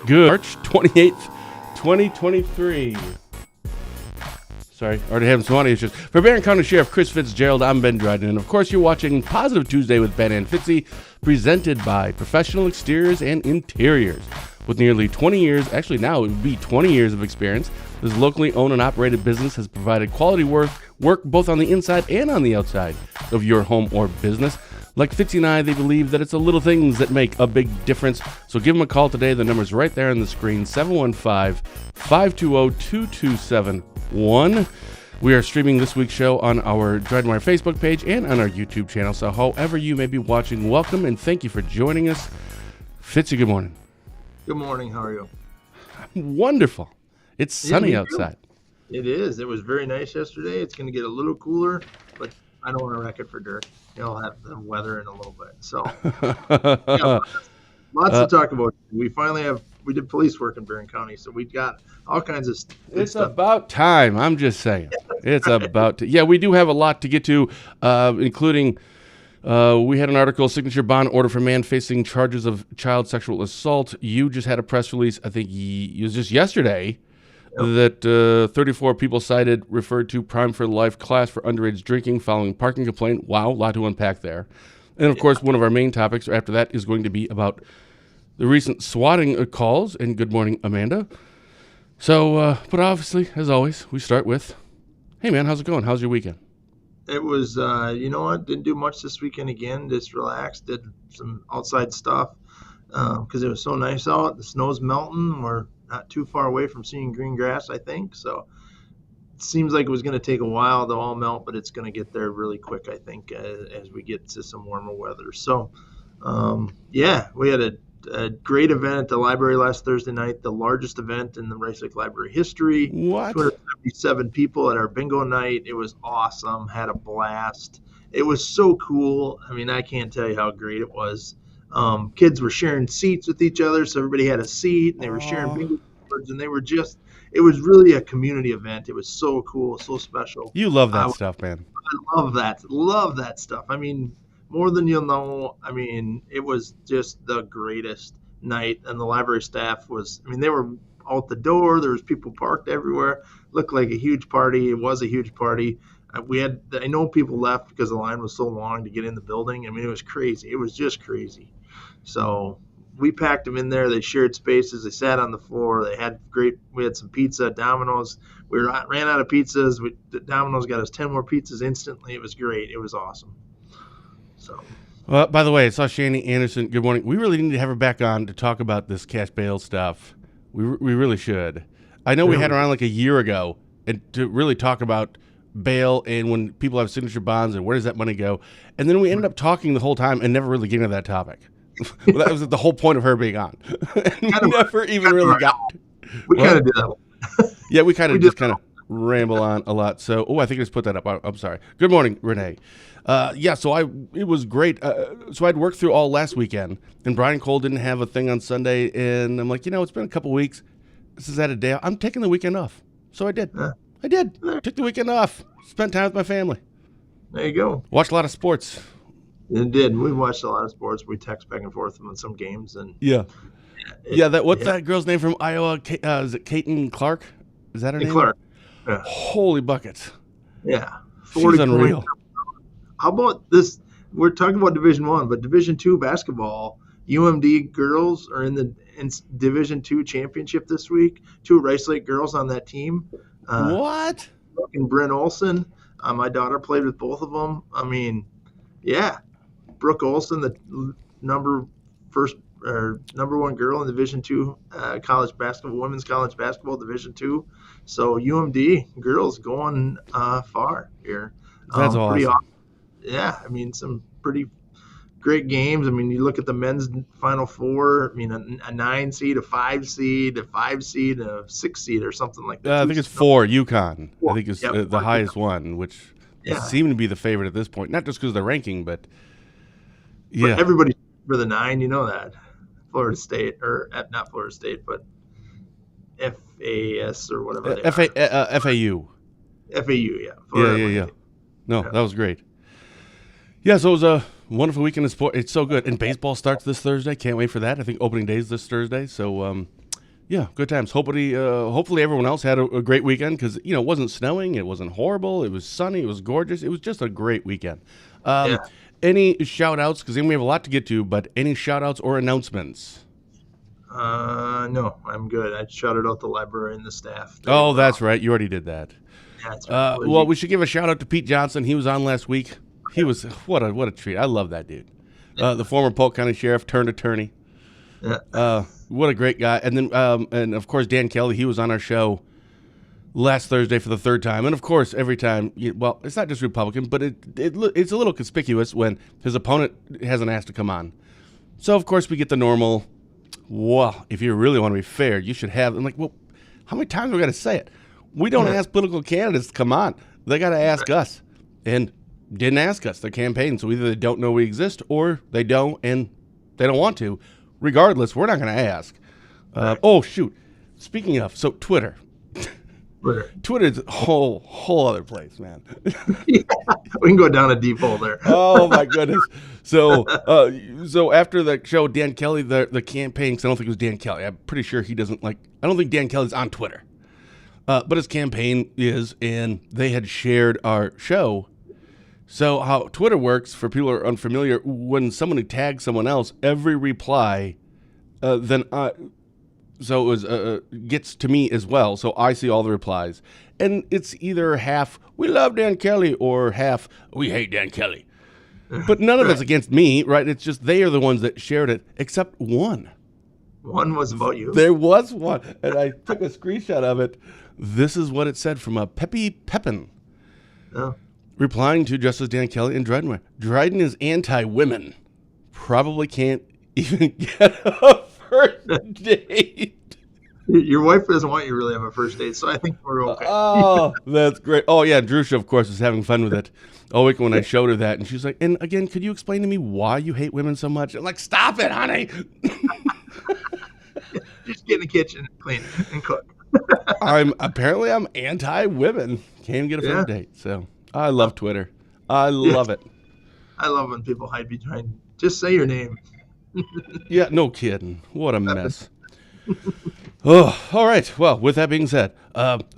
Good. March 28th, 2023. Sorry, already having some audio issues. For Barron County Sheriff Chris Fitzgerald, I'm Ben Dryden. And of course, you're watching Positive Tuesday with Ben and Fitzy, presented by Professional Exteriors and Interiors. With nearly 20 years, actually now it would be 20 years of experience, this locally owned and operated business has provided quality work both on the inside and on the outside of your home or business. Like Fitzy and I, they believe that it's the little things that make a big difference. So give them a call today. The number's right there on the screen, 715-520-2271. We are streaming this week's show on our Dryden Wire Facebook page and on our YouTube channel. So however you may be watching, welcome and thank you for joining us. Fitzy, good morning. Good morning. How are you? Wonderful. It's sunny outside. It is. It was very nice yesterday. It's going to get a little cooler, but I don't want to wreck it for Dirk. He'll have the weather in a little bit. So, yeah, lots to talk about. We did police work in Barron County, so we got all kinds of It's stuff. about time. I'm just saying. It's about to. Yeah, we do have a lot to get to, including we had an article, signature bond order for man facing charges of child sexual assault. You just had a press release, I think it was just yesterday, that 34 people cited referred to prime for life class for underage drinking following parking complaint. Wow, a lot to unpack there. And, of course, one of our main topics after that is going to be about the recent swatting calls. And good morning, Amanda. So, but obviously, as always, we start with, hey, man, how's it going? How's your weekend? It was, you know what? Didn't do much this weekend again. Just relaxed. Did some outside stuff because it was so nice out. The snow's melting. We're not too far away from seeing green grass, I think. So it seems like it was going to take a while to all melt, but it's going to get there really quick, I think, as we get to some warmer weather. So, yeah, we had a great event at the library last Thursday night, the largest event in the Rice Lake Library history. What? 277 people at our bingo night. It was awesome. Had a blast. It was so cool. I mean, I can't tell you how great it was. Kids were sharing seats with each other, so everybody had a seat, and they were sharing bingo cards, and it was really a community event. It was so cool, so special. You love that stuff, man. I love that stuff. I mean, more than you'll know. I mean, it was just the greatest night, and the library staff they were out the door. There was people parked everywhere. Looked like a huge party. It was a huge party. I know people left because the line was so long to get in the building. I mean, it was crazy. It was just crazy. So we packed them in there. They shared spaces. They sat on the floor. We had some pizza, Domino's. We ran out of pizzas. Domino's got us 10 more pizzas instantly. It was great. It was awesome. So. Well, by the way, I saw Shani Anderson. Good morning. We really need to have her back on to talk about this cash bail stuff. We really should. I know we had her on like a year ago and to really talk about bail and when people have signature bonds and where does that money go. And then we ended up talking the whole time and never really getting to that topic. Well, that was the whole point of her being on. And we never even really got. We kind of did that. Yeah, we kind of just kind of ramble on a lot. So, I think I just put that up. I'm sorry. Good morning, Renee. So it was great. So I'd worked through all last weekend, and Brian Cole didn't have a thing on Sunday, and I'm like, it's been a couple weeks. This is at a day. I'm taking the weekend off. So I did. I did. Took the weekend off. Spent time with my family. There you go. Watched a lot of sports. It did. We watched a lot of sports. We text back and forth on some games, and what's that girl's name from Iowa? Is it Caitlin Clark? Is that her name? Clark. Yeah. Holy buckets. Yeah. She's unreal. How about this? We're talking about Division I, but Division II basketball, UMD girls are in Division II championship this week. 2 Rice Lake girls on that team. What? And Bryn Olson. My daughter played with both of them. I mean, yeah. Brooke Olson, the number 1 girl in Division II college basketball, women's college basketball, Division II. So UMD girls going far here. That's awesome. Yeah, I mean, some pretty great games. I mean, you look at the men's Final Four. I mean, a 9 seed, a 5 seed, a 5 seed, a 6 seed, or something like that. I think it's 4. UConn. 4. I think it's the highest one, which seemed to be the favorite at this point. Not just because of the ranking, but But everybody for the 9, you know that. Florida State, or not Florida State, but FAS or whatever they are. FAU. FAU, yeah. Yeah. No, that was great. Yeah, so it was a wonderful weekend of sport. It's so good. And baseball starts this Thursday. Can't wait for that. I think opening day is this Thursday. So Yeah, good times. Hopefully everyone else had a great weekend because it wasn't snowing, it wasn't horrible, it was sunny, it was gorgeous. It was just a great weekend. Yeah. Any shout outs? Because we have a lot to get to, but any shout outs or announcements? No, I'm good. I shouted out the library and the staff. Oh, that's right. You already did that. Yeah, that's right. Well, we should give a shout out to Pete Johnson. He was on last week. He was what a treat. I love that dude. The former Polk County Sheriff turned attorney. Yeah. What a great guy. And then and of course Dan Kelly. He was on our show last Thursday for the third time. And of course every time. Well, it's not just Republican, but it's a little conspicuous when his opponent hasn't asked to come on. So of course we get the normal. Well, if you really want to be fair, you should have. I'm like, well, how many times do we got to say it? We don't ask political candidates to come on. They got to ask us. And didn't ask us. Their campaign. So either they don't know we exist or they don't and they don't want to. Regardless, we're not going to ask. Oh, shoot. Speaking of, so Twitter. Twitter's a whole other place, man. Yeah, we can go down a deep hole there. Oh my goodness! So after the show, Dan Kelly, the campaign. Cause I don't think it was Dan Kelly. I'm pretty sure he doesn't like. I don't think Dan Kelly's on Twitter, but his campaign is, and they had shared our show. So how Twitter works for people who are unfamiliar, when someone tags someone else, every reply, so it was gets to me as well. So I see all the replies, and it's either half we love Dan Kelly or half we hate Dan Kelly. But none of it's against me, right? It's just they are the ones that shared it, except one. One was about you. There was one, and I took a screenshot of it. This is what it said from a Peppy Pepin. Oh. Replying to Justice Dan Kelly and Dryden. Dryden is anti-women. Probably can't even get a first date. Your wife doesn't want you to really have a first date, so I think we're okay. Oh, that's great. Oh, yeah, Drusha, of course, is having fun with it. Oh, week when I showed her that, and she's like, and again, could you explain to me why you hate women so much? I'm like, stop it, honey. Just get in the kitchen, clean, and cook. I'm anti-women. Can't even get a first date. So I love Twitter. I love it. I love when people hide behind. Just say your name. Yeah, no kidding. What a mess. Oh, all right. Well, with that being said,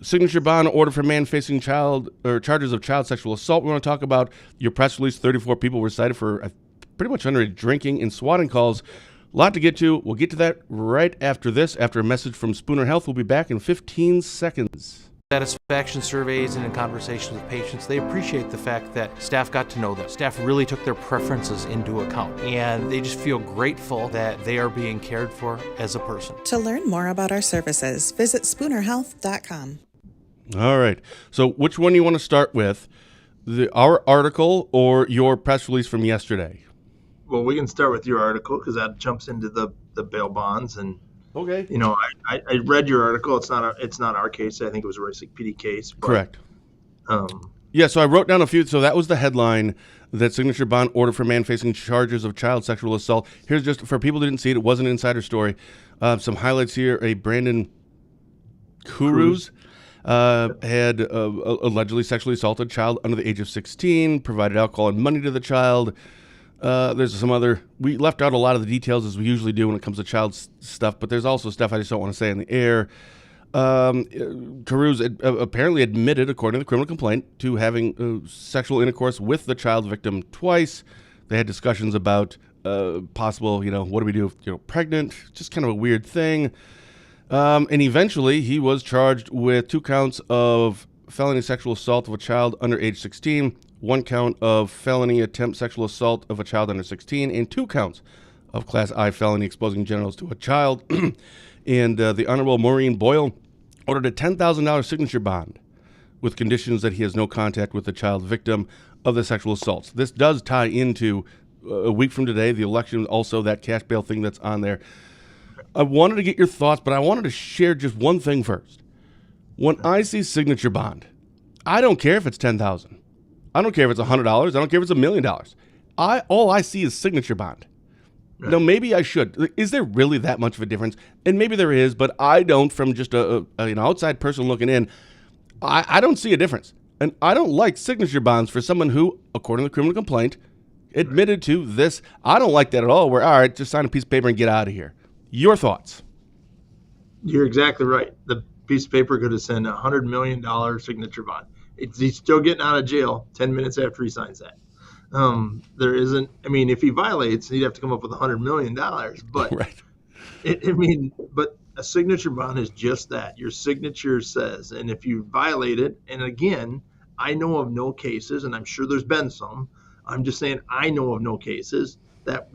signature bond order for man facing charges of child sexual assault. We want to talk about your press release. 34 people were cited for pretty much underage drinking and swatting calls. A lot to get to. We'll get to that right after this. After a message from Spooner Health, we'll be back in 15 seconds. Satisfaction surveys and in conversations with patients, they appreciate the fact that staff got to know them. Staff really took their preferences into account, and they just feel grateful that they are being cared for as a person. To learn more about our services, visit SpoonerHealth.com. All right. So which one do you want to start with? Our article or your press release from yesterday? Well, we can start with your article because that jumps into the bail bonds and. Okay. You know, I read your article. It's not our case. I think it was a Rice Lake PD case. But, correct. Yeah. So I wrote down a few. So that was the headline: that signature bond order for man facing charges of child sexual assault. Here's just for people who didn't see it. It was an insider story. Some highlights here: a Brandon Cruz had allegedly sexually assaulted a child under the age of 16. Provided alcohol and money to the child. There's some other. We left out a lot of the details as we usually do when it comes to child stuff, but there's also stuff I just don't want to say in the air. Cruz apparently admitted, according to the criminal complaint, to having sexual intercourse with the child victim twice. They had discussions about possible, what do we do if pregnant? Just kind of a weird thing. And eventually, he was charged with 2 counts of felony sexual assault of a child under age 16. 1 count of felony attempt sexual assault of a child under 16, and 2 counts of Class I felony exposing genitals to a child. And the Honorable Maureen Boyle ordered a $10,000 signature bond with conditions that he has no contact with the child victim of the sexual assaults. This does tie into a week from today, the election, also that cash bail thing that's on there. I wanted to get your thoughts, but I wanted to share just one thing first. When I see signature bond, I don't care if it's $10,000. I don't care if it's $100. I don't care if it's $1 million. All I see is signature bond. Right. Now, maybe I should. Is there really that much of a difference? And maybe there is, but I don't. From just an outside person looking in, I don't see a difference. And I don't like signature bonds for someone who, according to the criminal complaint, admitted to this. I don't like that at all. Where all right, just sign a piece of paper and get out of here. Your thoughts? You're exactly right. The piece of paper could have sent $100 million signature bond. He's still getting out of jail 10 minutes after he signs that. There isn't, I mean, if he violates, he'd have to come up with $100 million. But, Right. but a signature bond is just that. Your signature says, and if you violate it, and again, I know of no cases, and I'm sure there's been some. I'm just saying I know of no cases that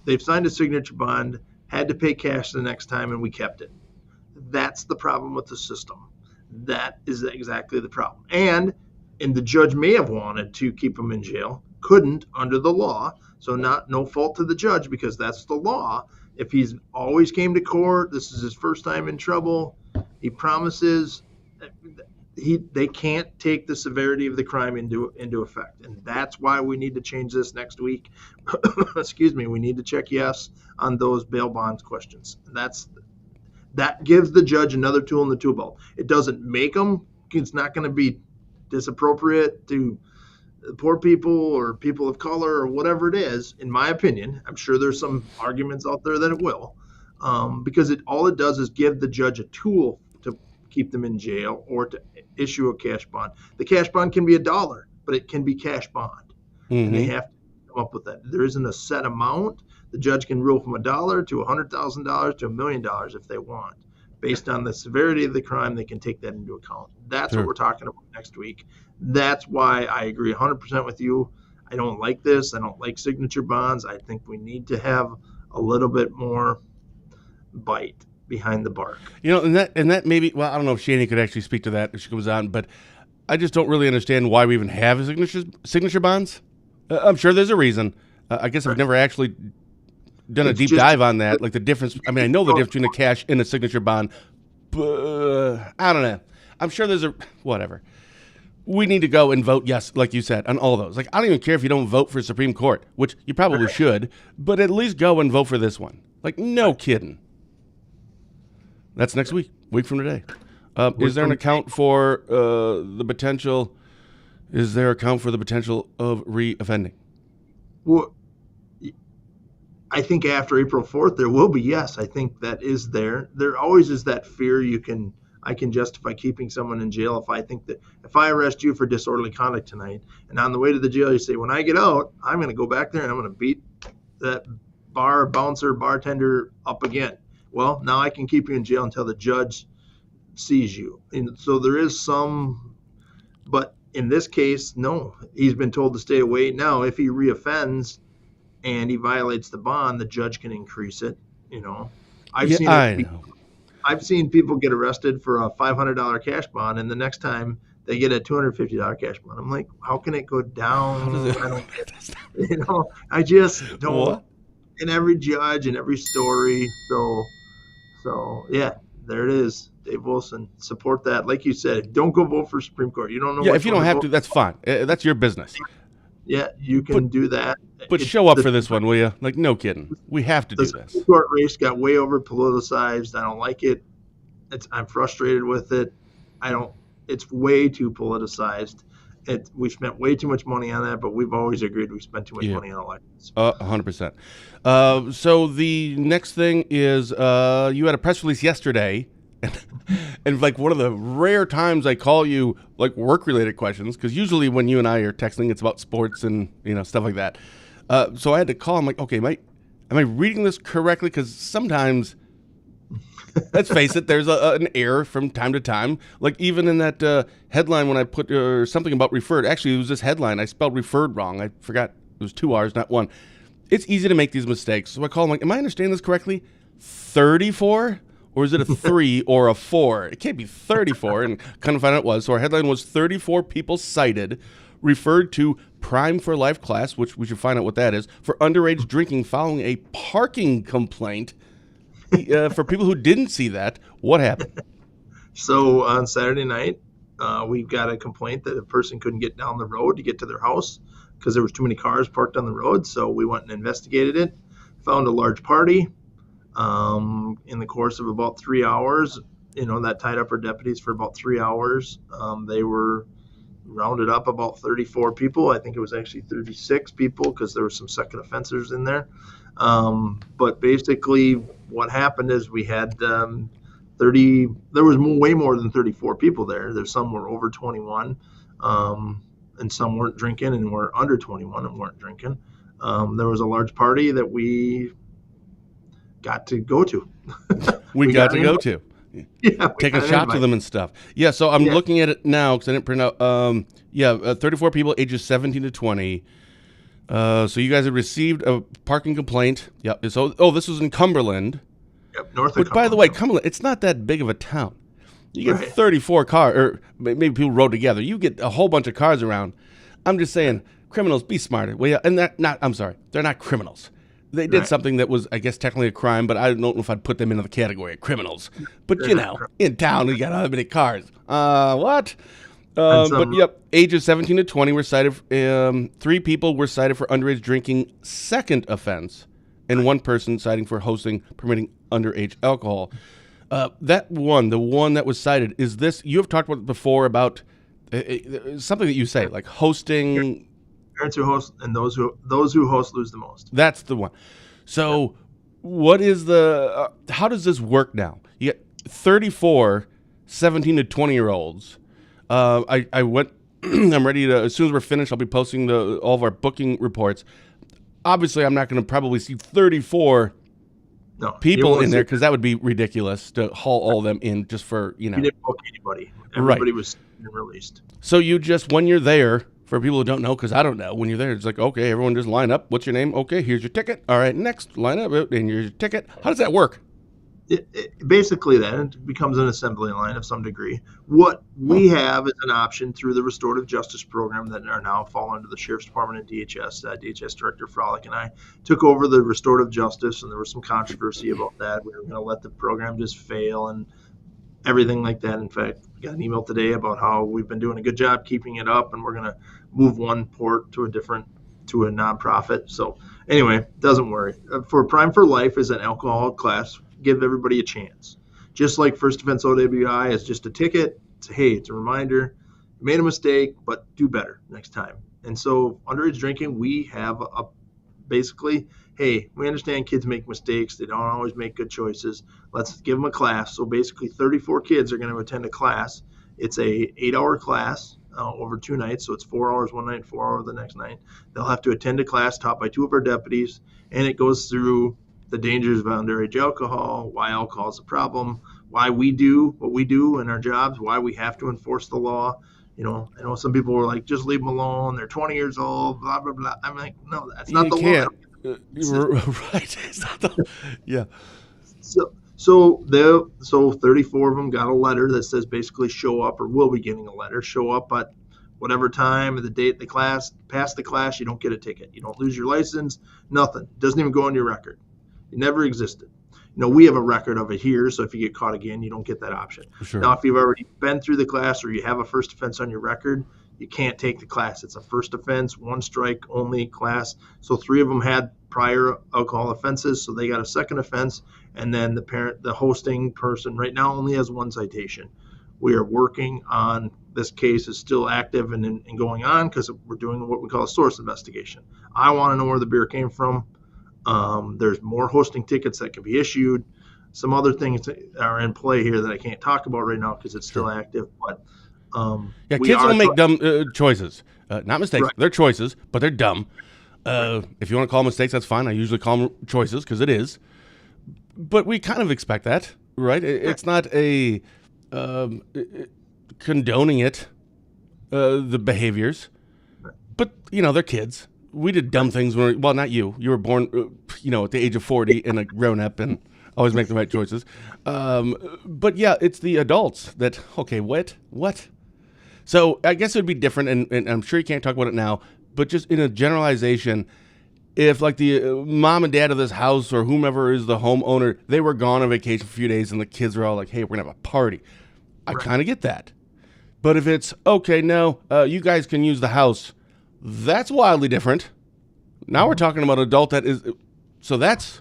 they've signed a signature bond, had to pay cash the next time, and we kept it. That's the problem with the system. That is exactly the problem. And the judge may have wanted to keep him in jail, couldn't under the law. So no fault to the judge because that's the law. If he's always came to court, this is his first time in trouble. He promises they can't take the severity of the crime into effect, and that's why we need to change this next week. Excuse me. We need to check yes on those bail bonds questions. That gives the judge another tool in the tool belt. It doesn't make them. It's not going to be disappropriate to poor people or people of color or whatever it is, in my opinion. I'm sure there's some arguments out there that it will, because all it does is give the judge a tool to keep them in jail or to issue a cash bond. The cash bond can be $1, but it can be cash bond, and they have to come up with that. There isn't a set amount. The judge can rule from $1 to $100,000 to $1 million if they want. Based on the severity of the crime, they can take that into account. That's what we're talking about next week. That's why I agree 100% with you. I don't like this. I don't like signature bonds. I think we need to have a little bit more bite behind the bark. And that maybe, well, I don't know if Shani could actually speak to that if she comes on, but I just don't really understand why we even have a signature bonds. I'm sure there's a reason. I guess I've never actually done a deep dive on that, like the difference. I mean, I know the difference between a cash and a signature bond, but I don't know. I'm sure there's whatever. We need to go and vote yes, like you said, on all those. Like, I don't even care if you don't vote for Supreme Court, which you probably should, but at least go and vote for this one. Like, no kidding. That's next week from today. Is there an account for the potential? Is there an account for the potential of re-offending? Well, I think after April 4th, there will be, yes. I think that is there. There always is that fear I can justify keeping someone in jail if I think that if I arrest you for disorderly conduct tonight, and on the way to the jail you say, when I get out, I'm going to go back there and I'm going to beat that bartender up again. Well, now I can keep you in jail until the judge sees you. And so there is some, but in this case, no. He's been told to stay away. Now, if he reoffends and he violates the bond, the judge can increase it. I've seen people get arrested for a $500 cash bond, and the next time they get a $250 cash bond. I'm like, how can it go down? I just don't. What? In every judge and every story. So yeah, there it is. Dave Wilson, support that. Like you said, don't go vote for Supreme Court. You don't know. Yeah, if you don't have to, that's fine. That's your business. Yeah, you can do that. But show up for this one, will you? Like, no kidding. We have to do this. The Supreme Court race got way over politicized. I don't like it. I'm frustrated with it. It's way too politicized. We spent way too much money on that, but we've always agreed we spent too much money on elections. 100%. So the next thing is you had a press release yesterday, and like one of the rare times I call you like work-related questions, because usually when you and I are texting, it's about sports and stuff like that. So I had to call. I'm like, okay, am I reading this correctly? Because sometimes, let's face it, there's an error from time to time. Like even in that headline when I put something about referred. Actually, it was this headline. I spelled referred wrong. I forgot it was 2 R's, not one. It's easy to make these mistakes. So I call him like, am I understanding this correctly? 34? Or is it a 3 or a 4? It can't be 34. And kind of find out it was. So our headline was 34 people cited, referred to Prime for Life class, which we should find out what that is, for underage drinking following a parking complaint. For people who didn't see that, what happened? So on Saturday night, we've got a complaint that a person couldn't get down the road to get to their house because there was too many cars parked on the road. So we went and investigated it, found a large party. In the course of about 3 hours, that tied up our deputies for about 3 hours. They were rounded up about 34 people. I think it was actually 36 people because there were some second offenders in there. But basically what happened is we had 30. There was way more than 34 people there. There's some were over 21, and some weren't drinking and were under 21 and weren't drinking. There was a large party that we got to go to. We got to go to. Yeah, Taking shots with them and stuff. Yeah, so I'm looking at it now because I didn't print out. 34 people, ages 17 to 20. So you guys have received a parking complaint. Yep. So, this was in Cumberland. Yep, north of Which, by the way, Cumberland, it's not that big of a town. You get 34 cars, or maybe people rode together. You get a whole bunch of cars around. I'm just saying, criminals, be smarter. Well, yeah, and they're not criminals. They did something that was, I guess, technically a crime, but I don't know if I'd put them into the category of criminals. But, in town, we got how many cars? What? But, yep, ages 17 to 20 were cited. 3 people were cited for underage drinking second offense, and 1 person citing for hosting, permitting underage alcohol. The one that was cited, is this, you have talked about it before about something that you say, like hosting. Parents who host and those who host lose the most. That's the one. So what is the, how does this work now? You get 34 17 to 20-year-olds. I went, I'm ready to, as soon as we're finished, I'll be posting all of our booking reports. Obviously, I'm not going to probably see 34 people in there because that would be ridiculous to haul all of them in just for, You didn't book anybody. Everybody was released. So when you're there, for people who don't know, because I don't know, when you're there, it's like, okay, everyone just line up. What's your name? Okay, here's your ticket. All right, next, line up, and here's your ticket. How does that work? Basically, it becomes an assembly line of some degree. What we have is an option through the restorative justice program that are now fall under the Sheriff's Department and DHS. DHS Director Frolic and I took over the restorative justice, and there was some controversy about that. We were going to let the program just fail and everything like that. In fact, we got an email today about how we've been doing a good job keeping it up, and we're going to move one port to a nonprofit. So anyway, doesn't worry. For Prime for Life is an alcohol class. Give everybody a chance. Just like first offense OWI is just a ticket. It's a reminder. You made a mistake, but do better next time. And so underage drinking, we have basically, hey, we understand kids make mistakes. They don't always make good choices. Let's give them a class. So basically 34 kids are going to attend a class. It's a 8-hour class over 2 nights. So it's 4 hours one night, 4 hours the next night. They'll have to attend a class taught by 2 of our deputies. And it goes through the dangers of underage alcohol, why alcohol is a problem, why we do what we do in our jobs, why we have to enforce the law. I know some people were like, just leave them alone. They're 20 years old, blah, blah, blah. I'm like, no, that's not the law. Right. It's not the, yeah. So 34 of them got a letter that says basically show up, or will be getting a letter, show up at whatever time of the date the class, pass the class, you don't get a ticket. You don't lose your license, nothing. It doesn't even go on your record. It never existed. We have a record of it here, so if you get caught again, you don't get that option. Sure. Now, if you've already been through the class or you have a first offense on your record, you can't take the class. It's a first offense, 1 strike only class. So 3 of them had prior alcohol offenses, so they got a second offense. And then the hosting person right now only has 1 citation. We are working on, this case is still active and going on because we're doing what we call a source investigation. I want to know where the beer came from. There's more hosting tickets that can be issued. Some other things that are in play here that I can't talk about right now because it's still active. But kids don't make dumb choices. Not mistakes. Right. They're choices, but they're dumb. If you want to call them mistakes, that's fine. I usually call them choices because it is. But we kind of expect that, right? It's not a condoning it, the behaviors. But, they're kids. We did dumb things well, not you. You were born, at the age of 40 and a grown-up and always make the right choices. But, yeah, it's the adults that, okay, what? So I guess it would be different, and I'm sure you can't talk about it now, but just in a generalization, if, like, the mom and dad of this house or whomever is the homeowner, they were gone on vacation for a few days and the kids are all like, hey, we're going to have a party. I kind of get that. But if it's, okay, no, you guys can use the house, that's wildly different. Now we're talking about adult that is, so that's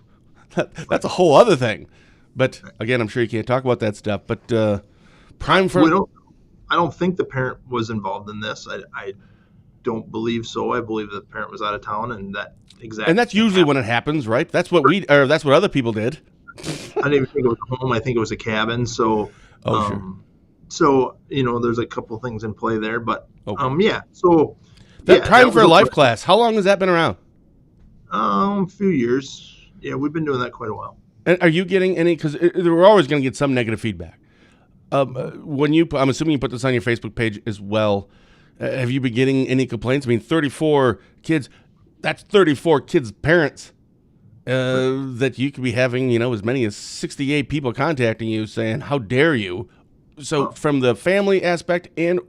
a whole other thing. But again, I'm sure you can't talk about that stuff. But prime for I don't think the parent was involved in this. I don't believe so. I believe the parent was out of town, and that exactly. And that's usually when it happens, right? That's what that's what other people did. I didn't even think it was a home. I think it was a cabin. So, Oh, sure. so there's a couple things in play there, but Okay. yeah. So That yeah, Prime that was for a Life class, how long has that been around? few years. Yeah, we've been doing that quite a while. And are you getting any? Because we're always going to get some negative feedback. When I'm assuming you put this on your Facebook page as well. Have you been getting any complaints? I mean, 34 kids. That's 34 kids' parents that you could be having. As many as 68 people contacting you saying, "How dare you?" So, from the family aspect, and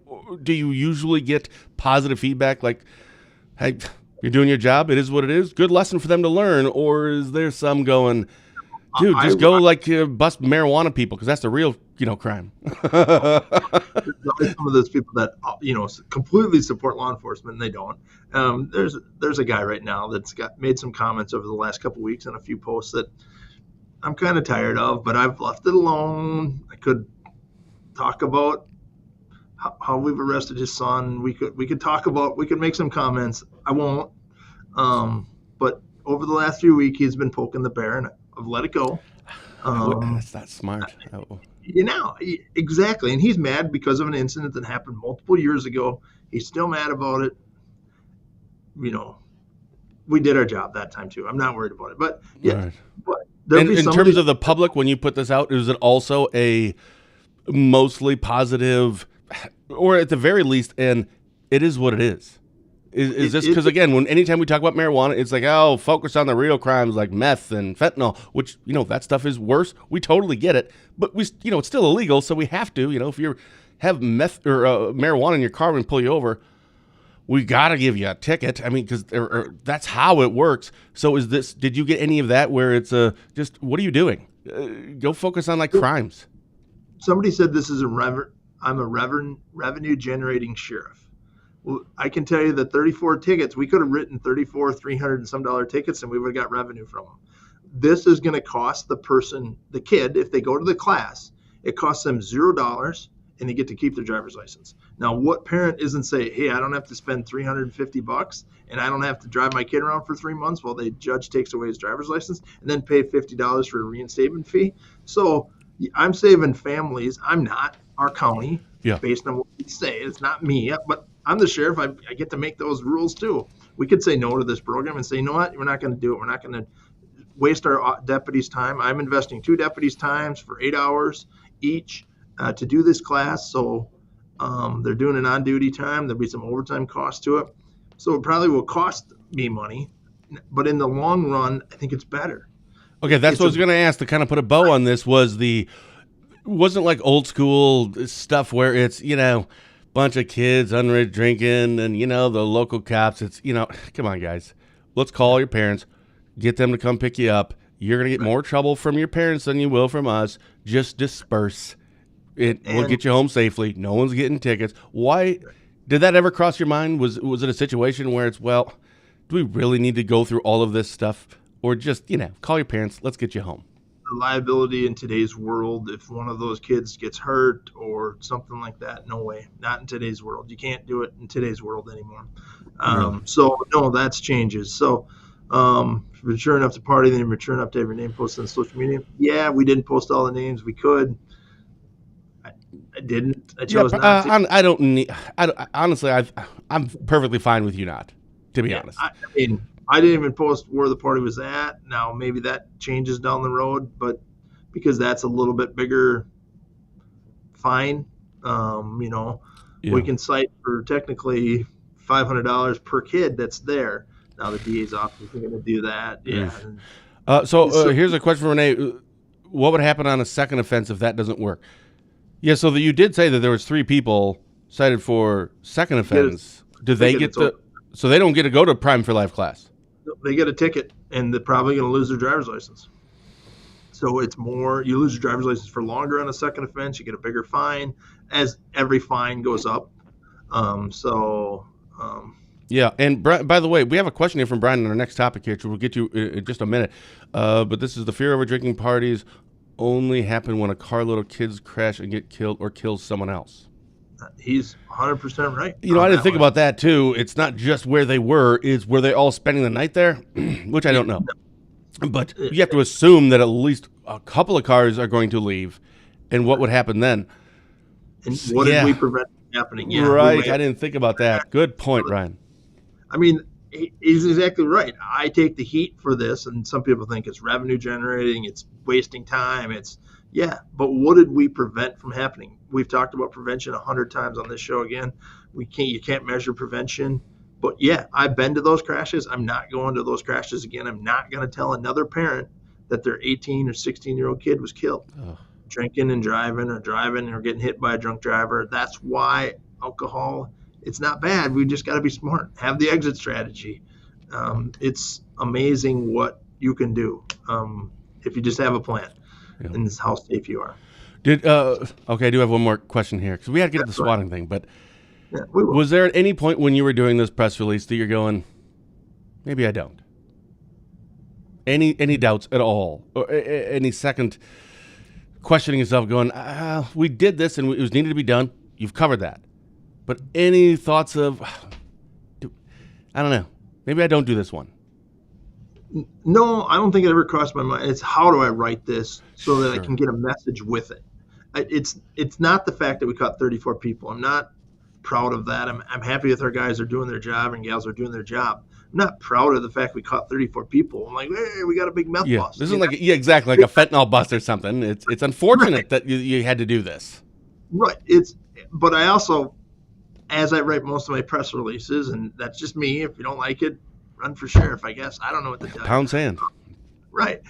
do you usually get positive feedback like, "Hey, you're doing your job. It is what it is. Good lesson for them to learn," or is there some going? Dude, just go bust marijuana people because that's the real, crime. There's always some of those people that completely support law enforcement, and they don't. There's a guy right now that's made some comments over the last couple of weeks and a few posts that I'm kind of tired of, but I've left it alone. I could talk about how we've arrested his son. We could make some comments. I won't. But over the last few weeks, he's been poking the bear, and I've let it go. That's not smart. Exactly. And he's mad because of an incident that happened multiple years ago. He's still mad about it. We did our job that time too. I'm not worried about it. But yeah. Right. But in terms of the public, when you put this out, is it also a mostly positive, or at the very least, and it is what it is? Is this because, again, anytime we talk about marijuana, it's like, oh, focus on the real crimes like meth and fentanyl, which, that stuff is worse. We totally get it. But, it's still illegal, so we have to. If you have meth or marijuana in your car and pull you over, we got to give you a ticket. I mean, because that's how it works. So did you get any of that where it's just, what are you doing? Go focus on, crimes. Somebody said this is I'm a revenue-generating sheriff. Well, I can tell you that 34 tickets, we could have written 34, $300 and some dollar tickets, and we would have got revenue from them. This is going to cost the kid, if they go to the class, it costs them $0, and they get to keep their driver's license. Now, what parent isn't say, hey, I don't have to spend $350, and I don't have to drive my kid around for 3 months while the judge takes away his driver's license, and then pay $50 for a reinstatement fee? So I'm saving families. I'm not our county, based on what we say. It's not me, but I'm the sheriff. I get to make those rules too. We could say no to this program and say, you know what, we're not going to do it. We're not going to waste our deputies' time. I'm investing 2 deputies' times for 8 hours each to do this class. So they're doing it on duty time. There'll be some overtime cost to it. So it probably will cost me money, but in the long run, I think it's better. Okay, that's what I was going to ask to kind of put a bow on this. Wasn't like old school stuff where it's, bunch of kids underage drinking and, the local cops. It's, come on, guys. Let's call your parents, get them to come pick you up. You're going to get more trouble from your parents than you will from us. Just disperse. We'll get you home safely. No one's getting tickets. Why did that ever cross your mind? Was it a situation where it's, well, do we really need to go through all of this stuff? Or just, call your parents. Let's get you home. The liability in today's world, if one of those kids gets hurt or something like that, no way. Not in today's world. You can't do it in today's world anymore. Really? So, no, that's changes. So, if you're mature enough to party, then you're mature enough to have your name posted on social media. Yeah, we didn't post all the names. We could. I didn't. I chose not to. I don't need. Honestly, I'm perfectly fine with you not, to be honest. I mean, I didn't even post where the party was at. Now, maybe that changes down the road, but because that's a little bit bigger fine, we can cite for technically $500 per kid that's there. Now, the DA's office is going to do that. Yeah. So here's a question for Renee. What would happen on a second offense if that doesn't work? Yeah, so you did say that there was 3 people cited for second offense. Do they get so they don't get to go to Prime for Life class? They get a ticket, and they're probably going to lose their driver's license. So it's more, you lose your driver's license for longer on a second offense, you get a bigger fine as every fine goes up. Yeah, and by the way, we have a question here from Brian on our next topic here, which we'll get to in just a minute. But this is the fear over drinking parties only happen when a carload of kids crash and get killed or kills someone else. He's 100% right. I didn't think about that too. It's not just where they were; were they all spending the night there? Which I don't know. But you have to assume that at least a couple of cars are going to leave, and what would happen then? And what did we prevent from happening? Yeah, right. I didn't think about that. Good point, Ryan. I mean, he's exactly right. I take the heat for this, and some people think it's revenue generating, it's wasting time. But what did we prevent from happening? We've talked about prevention 100 times on this show. Again, you can't measure prevention. But yeah, I've been to those crashes. I'm not going to those crashes again. I'm not going to tell another parent that their 18 or 16-year-old kid was killed drinking and driving or getting hit by a drunk driver. That's why alcohol, it's not bad. We just got to be smart. Have the exit strategy. It's amazing what you can do if you just have a plan and how safe you are. Okay, I do have one more question here because we had to get to the swatting thing, but was there at any point when you were doing this press release that you're going, maybe I don't? Any doubts at all, or any second questioning yourself, going, we did this and it was needed to be done. You've covered that, but any thoughts of, I don't know, maybe I don't do this one? No, I don't think it ever crossed my mind. It's how do I write this so that I can get a message with it. It's not the fact that we caught 34 people. I'm not proud of that. I'm happy with our guys are doing their job and gals are doing their job. I'm not proud of the fact we caught 34 people. I'm like, hey, we got a big meth bust. This is exactly, like a fentanyl bust or something. It's unfortunate that you had to do this. Right. But I also, as I write most of my press releases, and that's just me. If you don't like it, run for sheriff, I guess. I don't know what to tell you. Pound sand. Right.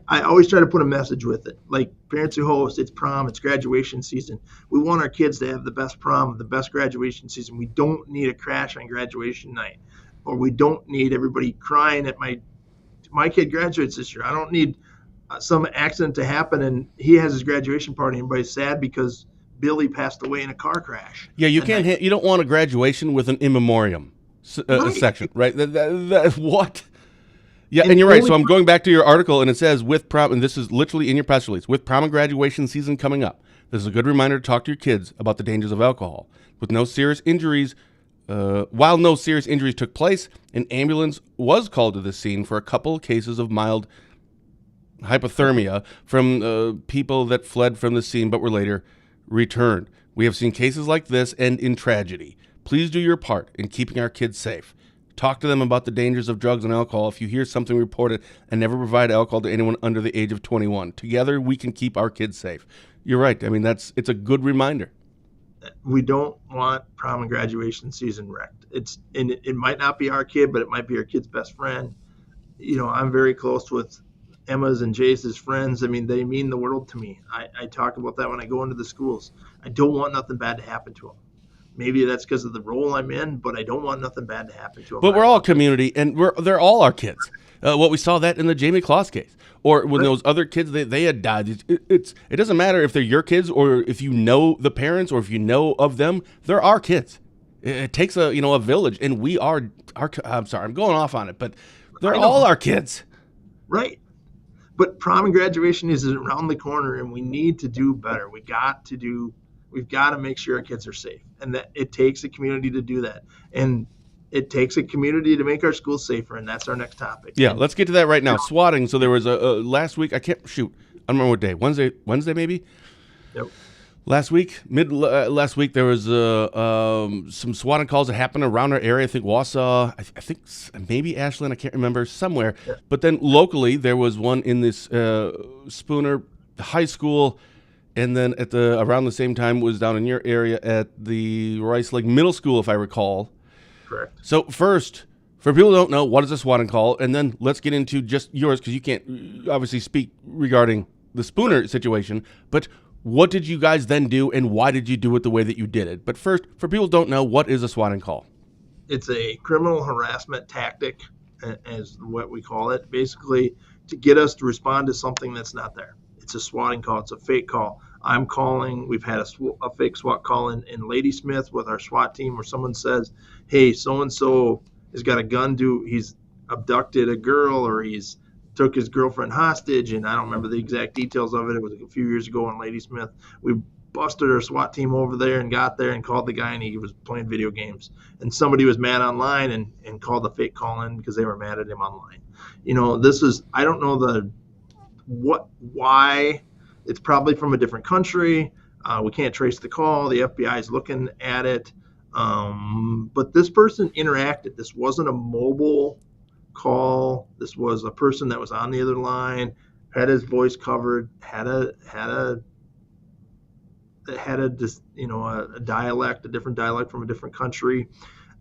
I always try to put a message with it. Like parents who host, it's prom, it's graduation season. We want our kids to have the best prom, the best graduation season. We don't need a crash on graduation night, or we don't need everybody crying at my kid graduates this year. I don't need some accident to happen and he has his graduation party and everybody's sad because Billy passed away in a car crash. Yeah, you can't. You don't want a graduation with an in memoriam section, right? What? Yeah, and you're right. So I'm going back to your article, and it says, with prom, and this is literally in your press release, with prom and graduation season coming up, this is a good reminder to talk to your kids about the dangers of alcohol. With no serious injuries, while no serious injuries took place, an ambulance was called to the scene for a couple of cases of mild hypothermia from people that fled from the scene but were later returned. We have seen cases like this end in tragedy. Please do your part in keeping our kids safe. Talk to them about the dangers of drugs and alcohol. If you hear something reported, and never provide alcohol to anyone under the age of 21. Together, we can keep our kids safe. You're right. I mean, it's a good reminder. We don't want prom and graduation season wrecked. It might not be our kid, but it might be our kid's best friend. I'm very close with Emma's and Jace's friends. I mean, they mean the world to me. I talk about that when I go into the schools. I don't want nothing bad to happen to them. Maybe that's because of the role I'm in, but I don't want nothing bad to happen to them. But we're all community, and they're all our kids. What we saw that in the Jamie Kloss case, or when those other kids they had died. It doesn't matter if they're your kids or if you know the parents or if you know of them. They're our kids. It takes a village, and we are our. I'm sorry, I'm going off on it, but they're all our kids. Right. But prom and graduation is around the corner, and we need to do better. We've got to make sure our kids are safe, and that it takes a community to do that. And it takes a community to make our schools safer, and that's our next topic. Yeah, let's get to that right now. Swatting. So there was a last week. I don't remember what day. Wednesday maybe. Yep. Last week, last week, there was some swatting calls that happened around our area. I think Wausau, I think maybe Ashland, I can't remember, somewhere. Yeah. But then locally, there was one in this Spooner High School, and then around the same time was down in your area at the Rice Lake Middle School, if I recall. Correct. So first, for people who don't know, what is a swatting call? And then let's get into just yours, because you can't obviously speak regarding the Spooner situation, but what did you guys then do, and why did you do it the way that you did it? But first, for people who don't know, what is a swatting call? It's a criminal harassment tactic, as what we call it, basically to get us to respond to something that's not there. It's a swatting call. It's a fake call. I'm calling. We've had a fake SWAT call in Ladysmith with our SWAT team where someone says, hey, so-and-so has got a gun. He's abducted a girl, or he's took his girlfriend hostage, and I don't remember the exact details of it. It was a few years ago in Ladysmith. We busted our SWAT team over there and got there and called the guy, and he was playing video games. And somebody was mad online and called the fake call in because they were mad at him online. I don't know why. It's probably from a different country. We can't trace the call. The FBI is looking at it. But this person interacted. This wasn't a mobile call. This was a person that was on the other line, had his voice covered, had a dialect, a different dialect from a different country.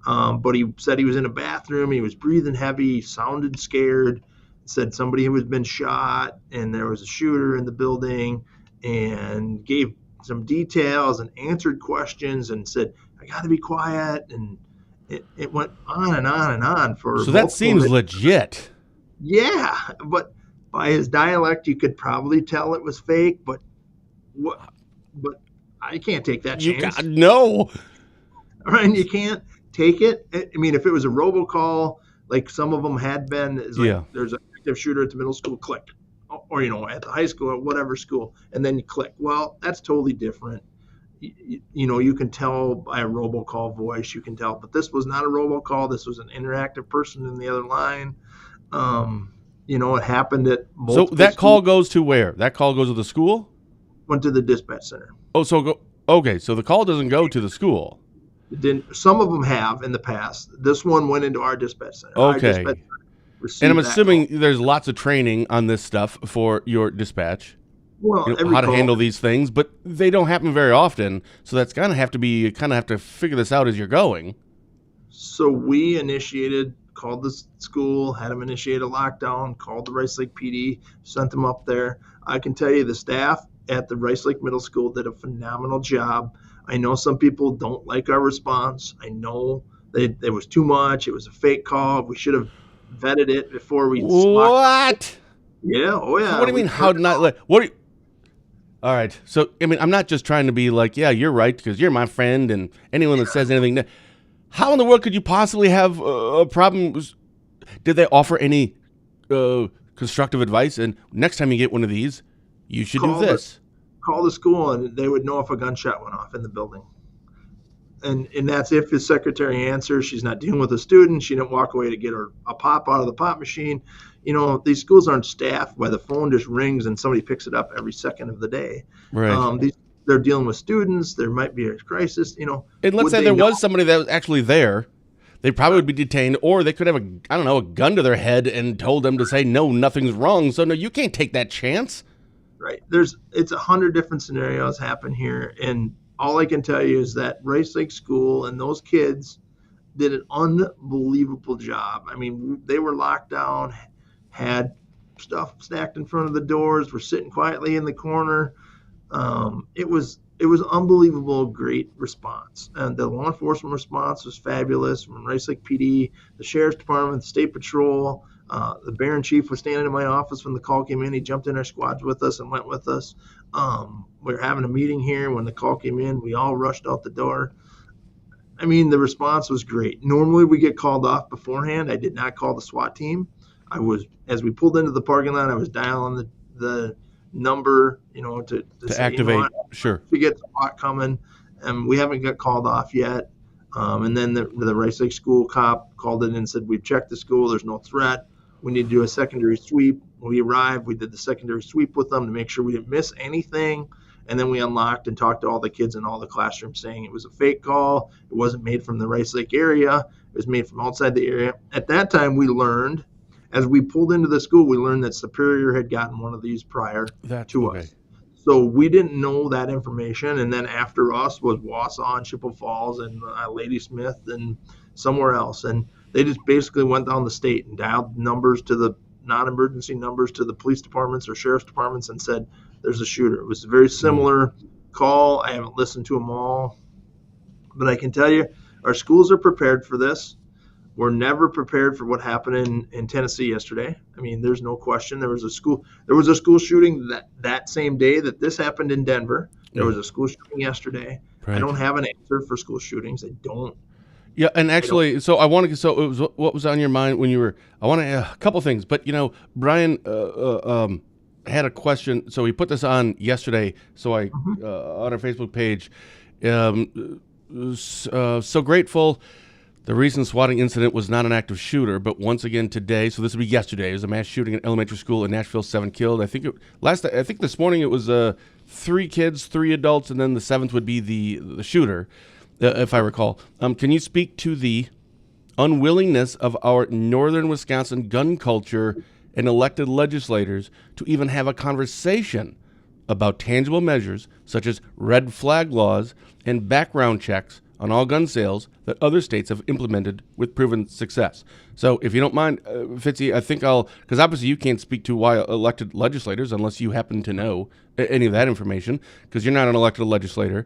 But he said he was in a bathroom. He was breathing heavy. He sounded scared. Said somebody who had been shot and there was a shooter in the building, and gave some details and answered questions and said, I got to be quiet. And it went on and on and on for. So that seems legit. Yeah, but by his dialect, you could probably tell it was fake. But I can't take that chance. No. Right, you can't take it. I mean, if it was a robocall, like some of them had been, there's an active shooter at the middle school, click. Or, at the high school or whatever school, and then you click. Well, that's totally different. You can tell by a robocall voice, you can tell. But this was not a robocall. This was an interactive person in the other line. It happened at multiple So that call goes to where? That call goes to the school? Went to the dispatch center. Oh, okay, so the call doesn't go to the school. It didn't. Some of them have in the past. This one went into our dispatch center. Okay. And I'm assuming there's lots of training on this stuff for your dispatch. Well, how to handle these things, but they don't happen very often. So that's gonna have to be, you kind of have to figure this out as you're going. So we called the school, had them initiate a lockdown, called the Rice Lake PD, sent them up there. I can tell you the staff at the Rice Lake Middle School did a phenomenal job. I know some people don't like our response. I know there was too much. It was a fake call. We should have vetted it before we. What? Yeah. Oh yeah. What do you mean? How not? What? All right. So I mean, I'm not just trying to be like, yeah, you're right because you're my friend, and anyone that says anything. How in the world could you possibly have a problem? Did they offer any constructive advice? And next time you get one of these, you should do this. Call the school, and they would know if a gunshot went off in the building. And that's if his secretary answers. She's not dealing with a student. She didn't walk away to get her a pop out of the pop machine. These schools aren't staffed where the phone just rings and somebody picks it up every second of the day. Right. They're dealing with students. There might be a crisis. And let's say there was somebody that was actually there. They probably would be detained, or they could have a gun to their head and told them to say, no, nothing's wrong. So no, you can't take that chance. Right. It's 100 different scenarios happen here. And all I can tell you is that Rice Lake School and those kids did an unbelievable job. I mean, they were locked down, had stuff stacked in front of the doors, were sitting quietly in the corner. It was unbelievable, great response. And the law enforcement response was fabulous from Rice Lake PD, the Sheriff's Department, the State Patrol. The Baron Chief was standing in my office when the call came in. He jumped in our squads with us and went with us. We were having a meeting here. When the call came in, we all rushed out the door. I mean, the response was great. Normally we get called off beforehand. I did not call the SWAT team. As we pulled into the parking lot, I was dialing the number, to say, activate. Sure. We get SWAT coming, and we haven't got called off yet. And then the Rice Lake School cop called in and said, we've checked the school. There's no threat. We need to do a secondary sweep. When we arrived, we did the secondary sweep with them to make sure we didn't miss anything. And then we unlocked and talked to all the kids in all the classrooms saying it was a fake call. It wasn't made from the Rice Lake area. It was made from outside the area. At that time, we learned, as we pulled into the school, we learned that Superior had gotten one of these prior to us. So we didn't know that information. And then after us was Wausau and Chippewa Falls and Ladysmith and somewhere else. And they just basically went down the state and dialed numbers to the non-emergency numbers to the police departments or sheriff's departments and said, there's a shooter. It was a very similar call. I haven't listened to them all. But I can tell you, our schools are prepared for this. We're never prepared for what happened in Tennessee yesterday. I mean, there's no question. There was a school shooting that same day that this happened in Denver. There was a school shooting yesterday. Right. I don't have an answer for school shootings. I don't. Yeah, and actually, so it was what was on your mind when you were? I want to a couple things, but Brian had a question. So he put this on yesterday. So I on our Facebook page. So grateful. The recent swatting incident was not an active shooter, but once again today, so this would be yesterday, it was a mass shooting at elementary school in Nashville, 7 killed. I think this morning it was 3 kids, 3 adults, and then the 7th would be the shooter, if I recall. Can you speak to the unwillingness of our northern Wisconsin gun culture and elected legislators to even have a conversation about tangible measures such as red flag laws and background checks on all gun sales that other states have implemented with proven success? So if you don't mind, Fitzy, I think because obviously you can't speak to why elected legislators unless you happen to know any of that information, because you're not an elected legislator.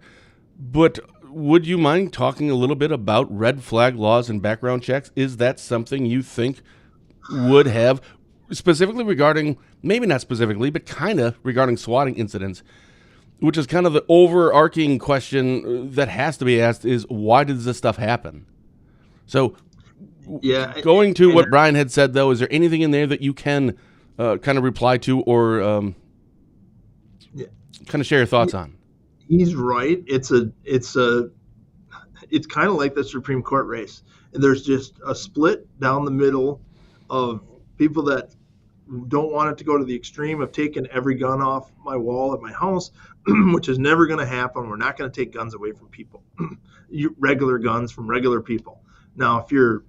But would you mind talking a little bit about red flag laws and background checks? Is that something you think would have, specifically regarding, maybe not specifically, but kind of regarding swatting incidents, which is kind of the overarching question that has to be asked is, why did this stuff happen? So going to what Brian had said, though, is there anything in there that you can kind of reply to or kind of share your thoughts on? He's right. It's kind of like the Supreme Court race. And there's just a split down the middle of people that don't want it to go to the extreme of taking every gun off my wall at my house, which is never going to happen. We're not going to take guns away from people, regular guns from regular people. Now, if you're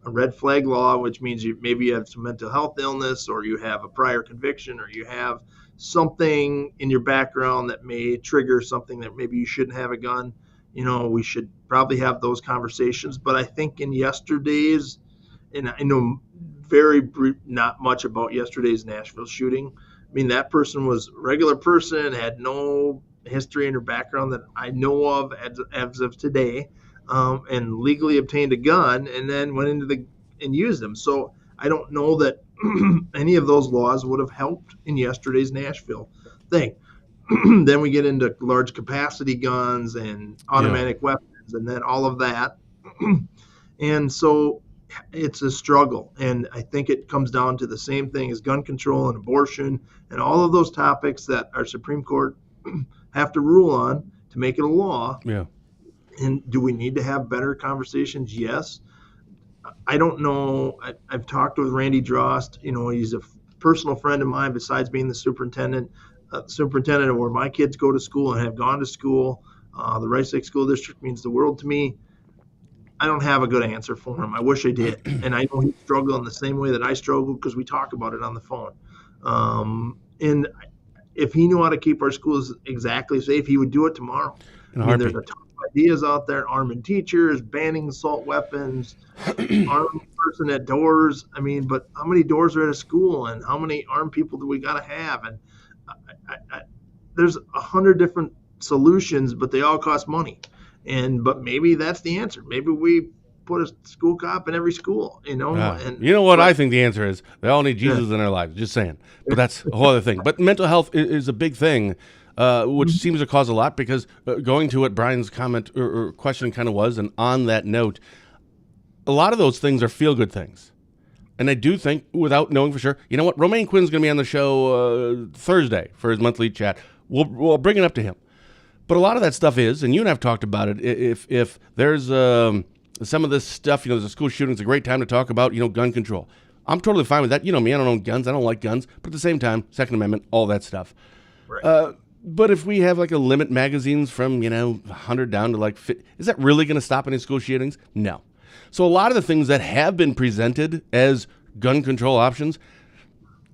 a red flag law, which means maybe you have some mental health illness, or you have a prior conviction, or you have something in your background that may trigger something that maybe you shouldn't have a gun, we should probably have those conversations. But I think in yesterday's, and I know very brief, not much about yesterday's Nashville shooting. I mean, that person was a regular person, had no history in her background that I know of as of today, and legally obtained a gun and then went and used them. So I don't know that any of those laws would have helped in yesterday's Nashville thing. Then we get into large capacity guns and automatic weapons and then all of that. And so it's a struggle. And I think it comes down to the same thing as gun control and abortion and all of those topics that our Supreme Court have to rule on to make it a law. Yeah. And do we need to have better conversations? Yes. I don't know. I've talked with Randy Drost. He's a personal friend of mine besides being the superintendent of where my kids go to school and have gone to school. The Rice Lake School District means the world to me. I don't have a good answer for him. I wish I did. And I know he's struggling the same way that I struggle because we talk about it on the phone. And if he knew how to keep our schools exactly safe, he would do it tomorrow. There's a ton of ideas out there, arming teachers, banning assault weapons, arming person at doors. But how many doors are at a school and how many armed people do we got to have? And there's 100 different solutions, but they all cost money. But maybe that's the answer. Maybe we put a school cop in every school, And you know what I think the answer is? They all need Jesus in their lives. Just saying. But that's a whole other thing. But mental health is a big thing, which seems to cause a lot because going to what Brian's comment or question kind of was, and on that note, a lot of those things are feel-good things. And I do think, without knowing for sure, you know what? Romaine Quinn's going to be on the show Thursday for his monthly chat. We'll bring it up to him. But a lot of that stuff is, and you and I have talked about it, if there's some of this stuff, there's a school shooting, it's a great time to talk about, gun control. I'm totally fine with that. You know me, I don't own guns, I don't like guns, but at the same time, Second Amendment, all that stuff. Right. But if we have like a limit magazines from, 100 down to is that really going to stop any school shootings? No. So a lot of the things that have been presented as gun control options,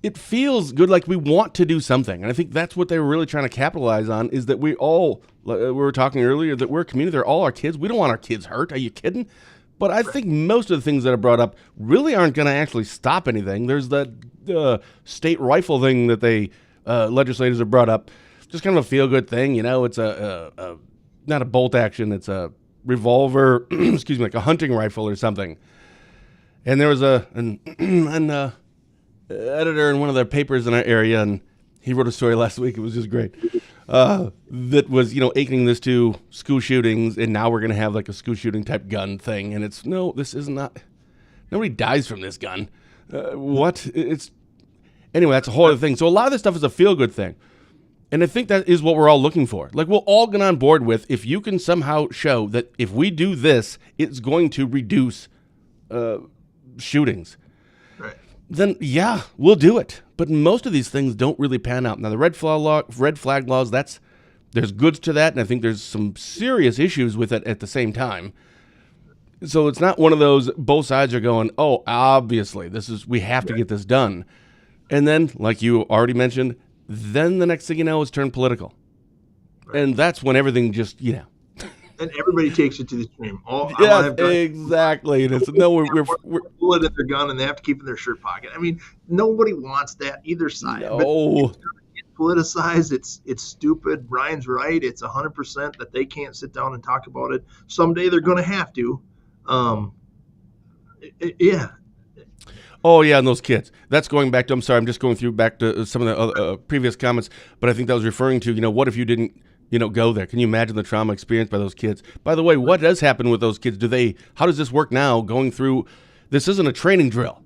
it feels good, like we want to do something. And I think that's what they were really trying to capitalize on, is that we were talking earlier, that we're a community, they're all our kids. We don't want our kids hurt. Are you kidding? But I think most of the things that are brought up really aren't going to actually stop anything. There's that state rifle thing that they legislators have brought up. Just kind of a feel-good thing. It's not a bolt action. It's a revolver, like a hunting rifle or something. And there was an editor in one of their papers in our area, and he wrote a story last week. It was just great. That was, aking this to school shootings, and now we're going to have like a school shooting type gun thing. And this is not, nobody dies from this gun. Anyway, that's a whole other thing. So a lot of this stuff is a feel good thing. And I think that is what we're all looking for. Like, we'll all get on board with, if you can somehow show that if we do this, it's going to reduce shootings, Right. then yeah, we'll do it. But most of these things don't really pan out. Now, the red flag laws, there's goods to that, and I think there's some serious issues with it at the same time. So it's not one of those, both sides are going, oh, obviously, we have to get this done. And then, like you already mentioned, then the next thing you know is turned political. Right. And that's when everything just, And everybody takes it to the extreme. Exactly. And it's, no, we're bullet in their gun, and they have to keep it in their shirt pocket. I mean, nobody wants that either side. No. But it's politicized. It's stupid. Brian's right. It's 100% that they can't sit down and talk about it. Someday they're going to have to. Yeah. Oh, yeah, and those kids. That's going back to, I'm sorry, I'm just going through back to some of the other, previous comments, but I think that was referring to, what if you didn't, go there? Can you imagine the trauma experienced by those kids? By the way, what does happen with those kids? How does this work now going through, this isn't a training drill.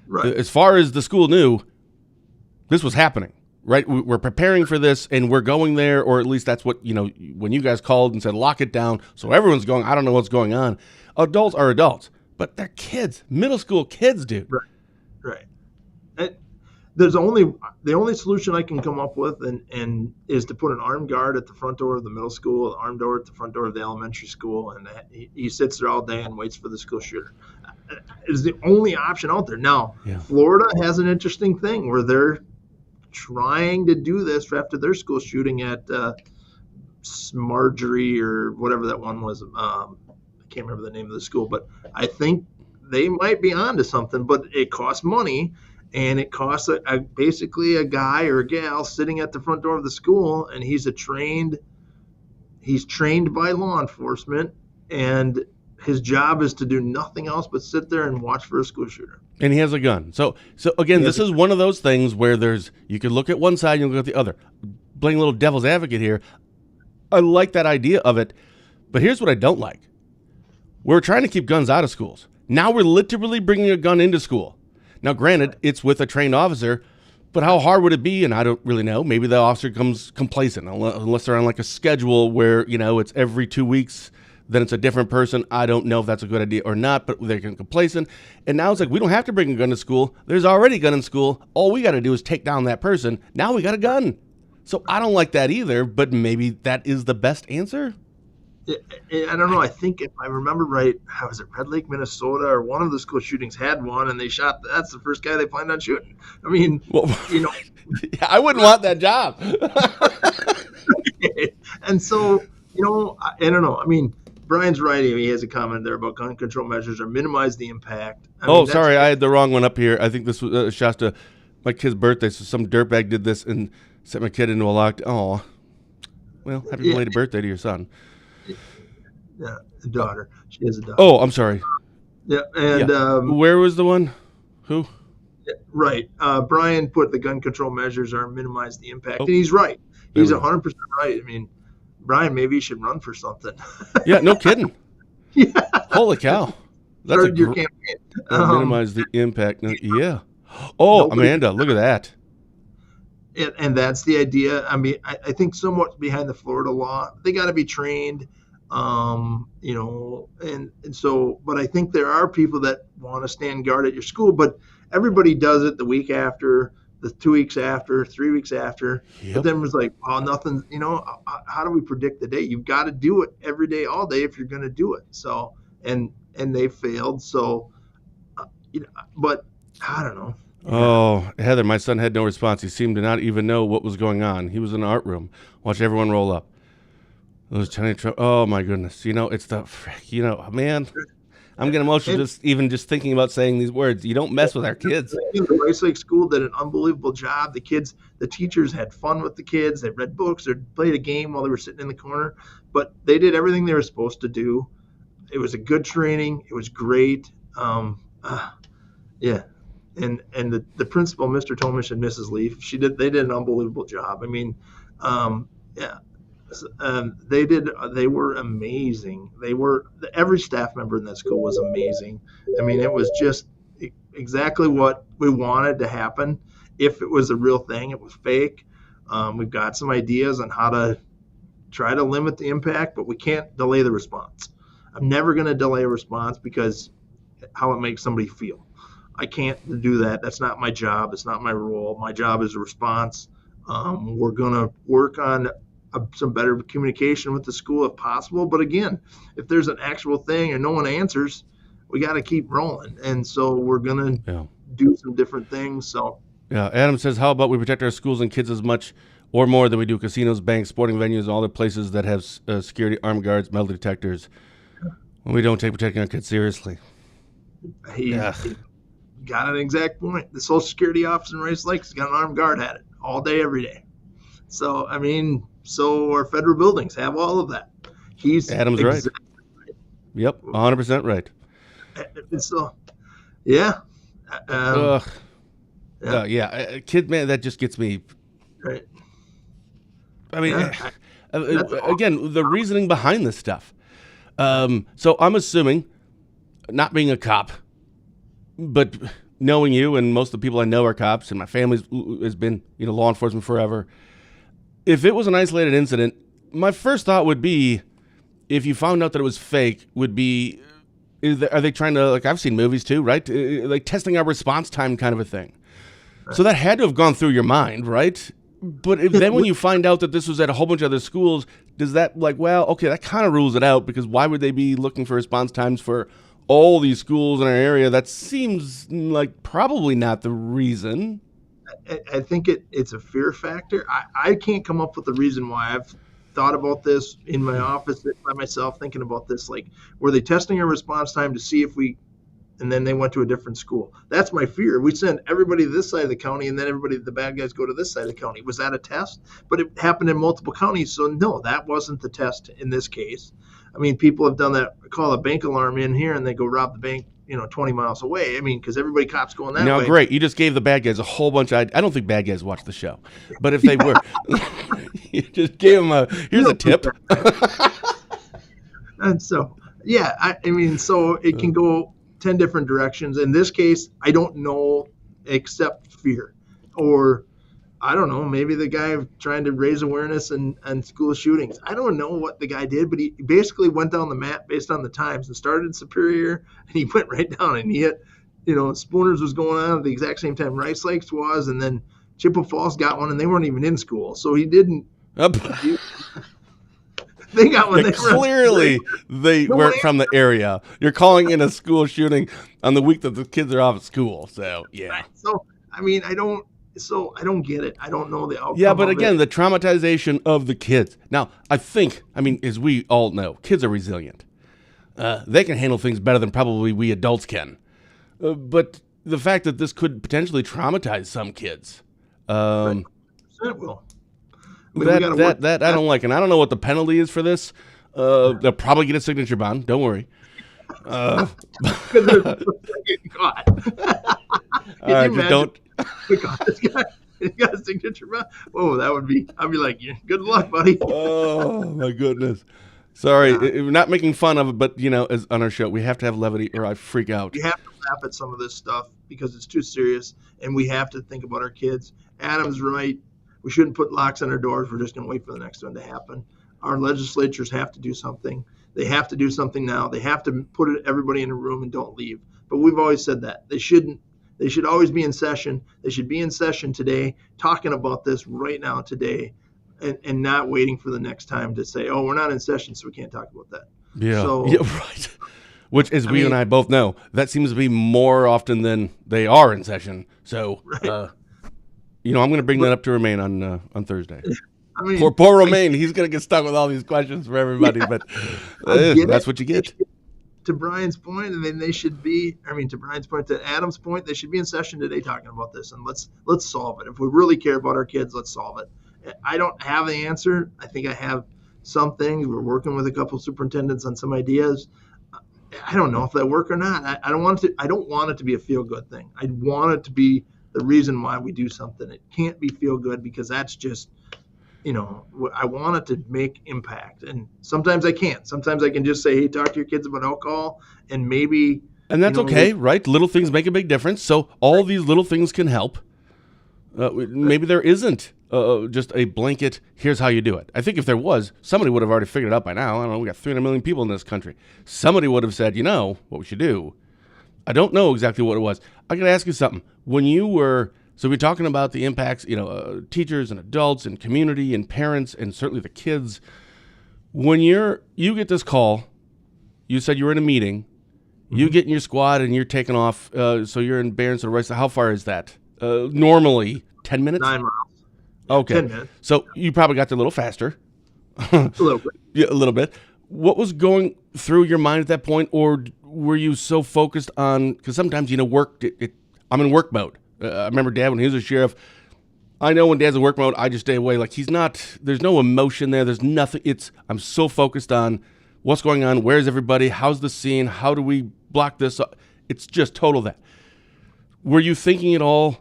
Right. As far as the school knew, this was happening, right? We're preparing for this, and we're going there, or at least that's what, when you guys called and said, lock it down, so everyone's going, I don't know what's going on. Adults are adults, but they're kids, middle school kids, dude. Right. Right. And the only solution I can come up with and is to put an armed guard at the front door of the middle school, an armed door at the front door of the elementary school, and he sits there all day and waits for the school shooter. Is the only option out there. Now, yeah. Florida has an interesting thing where they're trying to do this after their school shooting at Marjorie or whatever that one was. I can't remember the name of the school, but I think they might be onto something, but it costs money, and it costs basically a guy or a gal sitting at the front door of the school, and he's trained by law enforcement, and his job is to do nothing else but sit there and watch for a school shooter. And he has a gun. So again, this is one of those things where you could look at one side and you look at the other. Playing a little devil's advocate here, I like that idea of it, but here's what I don't like. We're trying to keep guns out of schools. Now we're literally bringing a gun into school. Now, granted, it's with a trained officer, but how hard would it be? And I don't really know. Maybe the officer comes complacent, unless they're on like a schedule where, it's every 2 weeks, then it's a different person. I don't know if that's a good idea or not, but they're complacent. And now it's like, we don't have to bring a gun to school. There's already a gun in school. All we got to do is take down that person. Now we got a gun. So I don't like that either, but maybe that is the best answer. I don't know. I think if I remember right, how was it, Red Lake, Minnesota, or one of the school shootings had one, and they shot. That's the first guy they planned on shooting. I mean, yeah, I wouldn't want that job. And so, I don't know. I mean, Brian's right. He has a comment there about gun control measures or minimize the impact. Sorry, I had the wrong one up here. I think this was Shasta, my kid's birthday. So some dirtbag did this and sent my kid into a locked. Oh, well, happy belated birthday to your son. Yeah, a daughter. She has a daughter. Oh, I'm sorry. Yeah, and where was the one? Who? Yeah, right. Brian put the gun control measures are minimize the impact, and he's right. He's 100% right. I mean, Brian, maybe you should run for something. Yeah, no kidding. Yeah. Holy cow. That's your campaign. Minimize the impact. Yeah. Oh, Amanda, look at that. And that's the idea. I mean, I think somewhat behind the Florida law, they got to be trained. And so, but I think there are people that want to stand guard at your school, but everybody does it the week after, the 2 weeks after, 3 weeks after. Yep. But then it was like, oh, nothing, how do we predict the day? You've got to do it every day, all day if you're going to do it. So, and they failed. So, but I don't know. Oh, Heather, my son had no response. He seemed to not even know what was going on. He was in the art room. Watch everyone roll up. Those Chinese oh my goodness. It's the man, I'm getting emotional just thinking about saying these words. You don't mess with our kids. The Rice Lake School did an unbelievable job. The teachers had fun with the kids. They read books. They played a game while they were sitting in the corner, but they did everything they were supposed to do. It was a good training. It was great. Yeah. And the principal, Mr. Tomish and Mrs. Leaf, they did an unbelievable job. I mean, yeah. They were amazing. Every staff member in that school was amazing. I mean, it was just exactly what we wanted to happen. If it was a real thing, it was fake. We've got some ideas on how to try to limit the impact, but we can't delay the response. I'm never going to delay a response because how it makes somebody feel. I can't do that. That's not my job. It's not my role. My job is a response. We're going to work on some better communication with the school if possible. But again, if there's an actual thing and no one answers, we got to keep rolling. And so we're going to do some different things. So yeah, Adam says, how about we protect our schools and kids as much or more than we do casinos, banks, sporting venues, all the places that have security, armed guards, metal detectors, when we don't take protecting our kids seriously. He got an exact point. The Social Security office in Rice Lake has got an armed guard at it all day, every day. So, I mean, so our federal buildings have all of that. Adam's right. Yep, 100% right. So, yeah. Kid, man, that just gets me. Right. I mean, again, the reasoning behind this stuff. So I'm assuming, not being a cop, but knowing you and most of the people I know are cops, and my family has been, law enforcement forever. If it was an isolated incident, my first thought would be, if you found out that it was fake, would be, are they trying to, like I've seen movies too, right? Like testing our response time kind of a thing. Right. So that had to have gone through your mind, right? But then when you find out that this was at a whole bunch of other schools, does that that kind of rules it out, because why would they be looking for response times for all these schools in our area? That seems like probably not the reason. I think it's a fear factor. I can't come up with a reason why. I've thought about this in my office by myself, thinking about this, like, were they testing our response time to see if and then they went to a different school? That's my fear. We send everybody to this side of the county, and then the bad guys go to this side of the county. Was that a test? But it happened in multiple counties, so no, that wasn't the test in this case. I mean, people have done that, call a bank alarm in here, and they go rob the bank, 20 miles away. I mean, because everybody cops going that way. Now, great. You just gave the bad guys a whole bunch of, I don't think bad guys watch the show, but if they were, you just gave them here's a tip. And so, yeah, I mean, so it can go 10 different directions. In this case, I don't know, except fear. Or I don't know, maybe the guy trying to raise awareness and school shootings. I don't know what the guy did, but he basically went down the map based on the times and started in Superior, and he went right down and he hit, Spooners was going on at the exact same time Rice Lakes was, and then Chippewa Falls got one, and they weren't even in school. So he didn't. They got one. Clearly, they weren't from the area. You're calling in a school shooting on the week that the kids are off at school. So, yeah. Right. So, I mean, I don't get it. I don't know the outcome. Yeah, but again, the traumatization of the kids. Now, as we all know, kids are resilient. They can handle things better than probably we adults can. But the fact that this could potentially traumatize some kids. It will. That I don't like, and I don't know what the penalty is for this. They'll probably get a signature bond. Don't worry. Because they're getting caught. All right, just don't. This guy, he's got a signature bond. Oh, I'd be like, good luck, buddy. Oh my goodness. Sorry, we're not making fun of it, but as on our show, we have to have levity, or I freak out. We have to laugh at some of this stuff because it's too serious, and we have to think about our kids. Adam's right. We shouldn't put locks on our doors. We're just going to wait for the next one to happen. Our legislatures have to do something. They have to do something now. They have to put everybody in a room and don't leave. But we've always said that. They shouldn't. They should always be in session. They should be in session today, talking about this right now today, and not waiting for the next time to say, oh, we're not in session, so we can't talk about that. Yeah, right. Which, as we and I both know, that seems to be more often than they are in session. So, right. I'm going to bring that up to Romaine on Thursday. Poor Romaine, he's going to get stuck with all these questions for everybody, but that's what you get. To Brian's point, they should be. To Brian's point, to Adam's point, they should be in session today talking about this, and let's solve it. If we really care about our kids, let's solve it. I don't have the answer. I think I have some things. We're working with a couple superintendents on some ideas. I don't know if that work or not. I don't want it to be a feel good thing. I want it to be the reason why we do something. It can't be feel good because that's just, I want it to make impact. And sometimes I can't. Sometimes I can just say, hey, talk to your kids about alcohol, and maybe. And that's okay, right? Little things make a big difference. So all these little things can help. Maybe there isn't just a blanket, here's how you do it. I think if there was, somebody would have already figured it out by now. I don't know, we got 300 million people in this country. Somebody would have said, what we should do. I don't know exactly what it was. I got to ask you something. When you were, so we're talking about the impacts, teachers and adults and community and parents and certainly the kids. When you get this call, you said you were in a meeting, you get in your squad and you're taking off, so you're in Barron, so right, so how far is that? Normally 10 minutes? 9 miles. Okay. 10 minutes. So you probably got there a little faster. A little bit. Yeah, a little bit. What was going through your mind at that point, or were you so focused on, because sometimes, work, I'm in work mode. I remember Dad when he was a sheriff. I know when Dad's in work mode, I just stay away. Like there's no emotion there. There's nothing. I'm so focused on what's going on. Where's everybody? How's the scene? How do we block this? It's just total that. Were you thinking at all?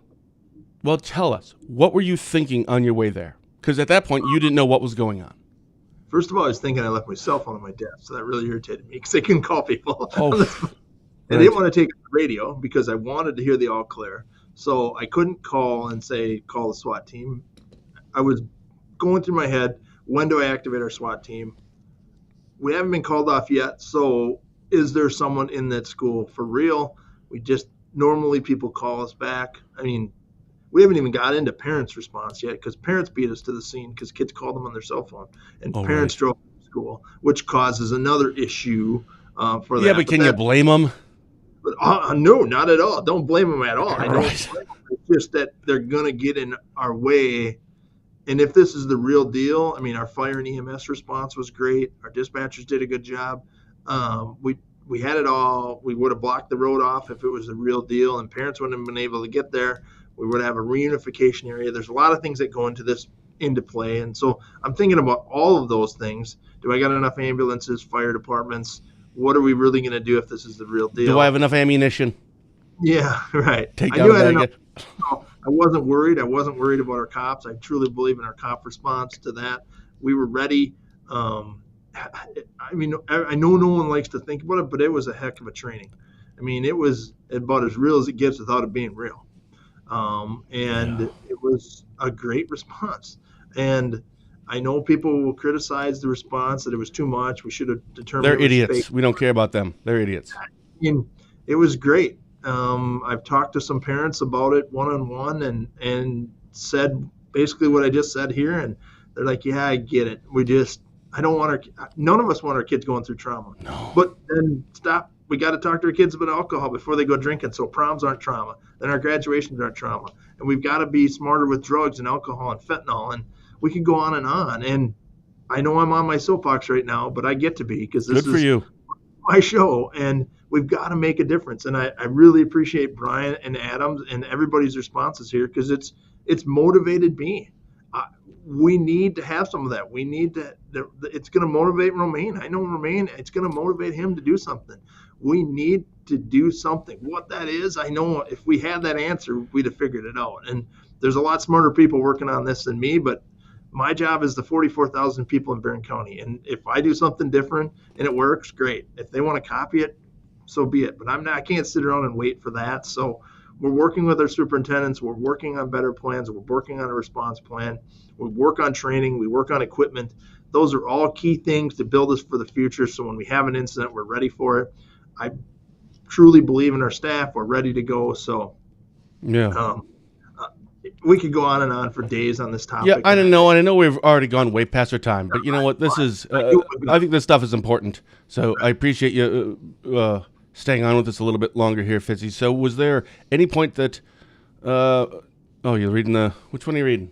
Well, tell us. What were you thinking on your way there? Because at that point, you didn't know what was going on. First of all, I was thinking I left my cell phone on my desk, so that really irritated me because I couldn't call people. Oh, And I didn't want to take the radio because I wanted to hear the all clear. So I couldn't call and say, call the SWAT team. I was going through my head, when do I activate our SWAT team? We haven't been called off yet, so is there someone in that school for real? Normally people call us back. I mean, we haven't even got into parents' response yet because parents beat us to the scene because kids called them on their cell phone. And parents drove to school, which causes another issue for that. Yeah, but can you blame them? No, not at all. Don't blame them at all. I don't Right. blame them. It's just that they're going to get in our way. And if this is the real deal, I mean, our fire and EMS response was great. Our dispatchers did a good job. We had it all. We would have blocked the road off if it was the real deal, and parents wouldn't have been able to get there. We would have a reunification area. There's a lot of things that go into play. And so I'm thinking about all of those things. Do I got enough ambulances, fire departments? What are we really going to do if this is the real deal? Do I have enough ammunition? Yeah, right. Take I down knew the I had bag. enough. I wasn't worried. I wasn't worried about our cops. I truly believe in our cop response to that. We were ready. I mean, I know no one likes to think about it, but it was a heck of a training. I mean, it was about as real as it gets without it being real. It was a great response. And I know people will criticize the response, that it was too much. We should have determined. They're idiots. We don't care about them. They're idiots. I mean, it was great. I've talked to some parents about it one-on-one and said basically what I just said here. And they're like, yeah, I get it. None of us want our kids going through trauma. No. But then stop. We got to talk to our kids about alcohol before they go drinking. So proms aren't trauma. Then our graduations aren't trauma. And we've got to be smarter with drugs and alcohol and fentanyl. And we can go on. And I know I'm on my soapbox right now, but I get to be because this Good for is you. my show. And we've got to make a difference. And I really appreciate Brian and Adams and everybody's responses here because it's motivated me. We need to have some of that. We need to. It's going to motivate Romaine. I know Romaine. It's going to motivate him to do something. We need to do something. What that is, I know if we had that answer, we'd have figured it out. And there's a lot smarter people working on this than me, but my job is the 44,000 people in Barron County. And if I do something different and it works, great. If they want to copy it, so be it. But I can't sit around and wait for that. So we're working with our superintendents. We're working on better plans. We're working on a response plan. We work on training. We work on equipment. Those are all key things to build us for the future. So when we have an incident, we're ready for it. I truly believe in our staff. We're ready to go. So Yeah. We could go on and on for days on this topic. Yeah, I don't know, and I know we've already gone way past our time, but you know what? This is, I think this stuff is important. So I appreciate you staying on with us a little bit longer here, Fitzy. So was there any point that, you're reading which one are you reading?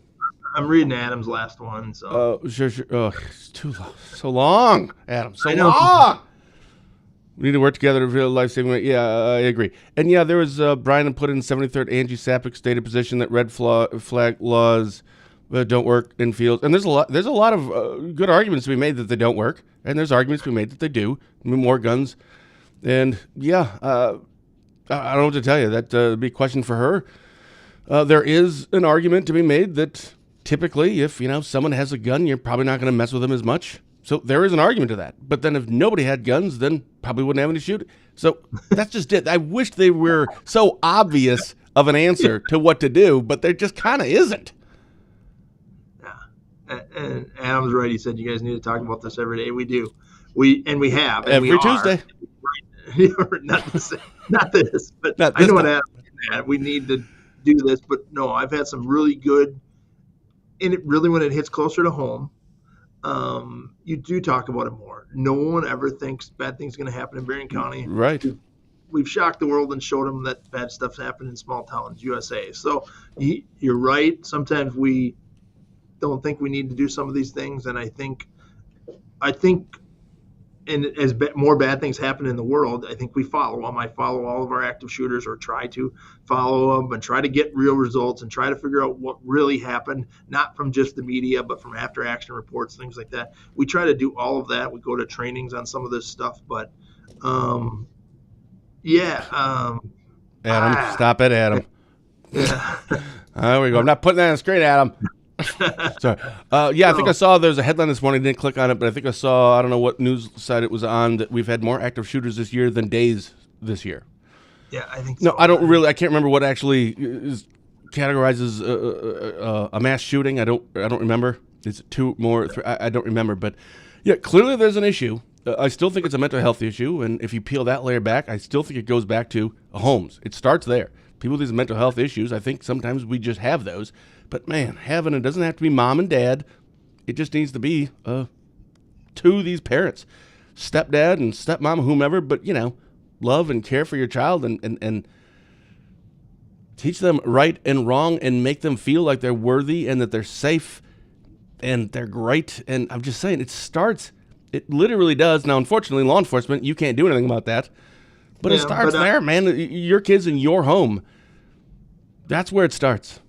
I'm reading Adam's last one. So Sure. Oh, it's too long. So long, Adam. So I know. long. We need to work together to real life-saving. Yeah, I agree. And yeah, there was Brian had put in 73rd Angie Sapek's stated position that red flag laws don't work in fields. And there's a lot of good arguments to be made that they don't work, and there's arguments to be made that they do. I mean, more guns, and yeah, I don't know what to tell you. That would be a question for her. There is an argument to be made that typically, if someone has a gun, you're probably not going to mess with them as much. So there is an argument to that. But then if nobody had guns, then probably wouldn't have any shooting. So that's just it. I wish they were so obvious of an answer to what to do, but there just kind of isn't. And Adam's right. He said you guys need to talk about this every day. We do. We have and Every Tuesday. Not this, not this, but Not I this know what time. Adam. We need to do this, but no, I've had some really good. And it really, when it hits closer to home, you do talk about it more. No one ever thinks bad things are going to happen in Berrien County. Right. We've shocked the world and showed them that bad stuff's happened in small towns, USA. So you're right. Sometimes we don't think we need to do some of these things, and I think, and as more bad things happen in the world, I think we follow them. I follow all of our active shooters, or try to follow them, and try to get real results and try to figure out what really happened, not from just the media, but from after action reports, things like that. We try to do all of that. We go to trainings on some of this stuff, but Adam, Ah. stop it, Adam. yeah. There we go. I'm not putting that on the screen, Adam. Sorry. Yeah, I think I saw there's a headline this morning. I didn't click on it, but I think I saw, I don't know what news site it was on, that we've had more active shooters this year than days this year. Yeah, I think so. No, I can't remember what actually categorizes a mass shooting. I don't remember. It's two more, I don't remember. But yeah, clearly there's an issue. I still think it's a mental health issue. And if you peel that layer back, I still think it goes back to homes. It starts there. People with these mental health issues, I think sometimes we just have those. But man, having it doesn't have to be mom and dad. It just needs to be to these parents, stepdad and stepmom, whomever. But love and care for your child and teach them right and wrong and make them feel like they're worthy and that they're safe and they're great. And I'm just saying, it literally does. Now, unfortunately, law enforcement, you can't do anything about that. But it starts there, man. Your kids in your home. That's where it starts.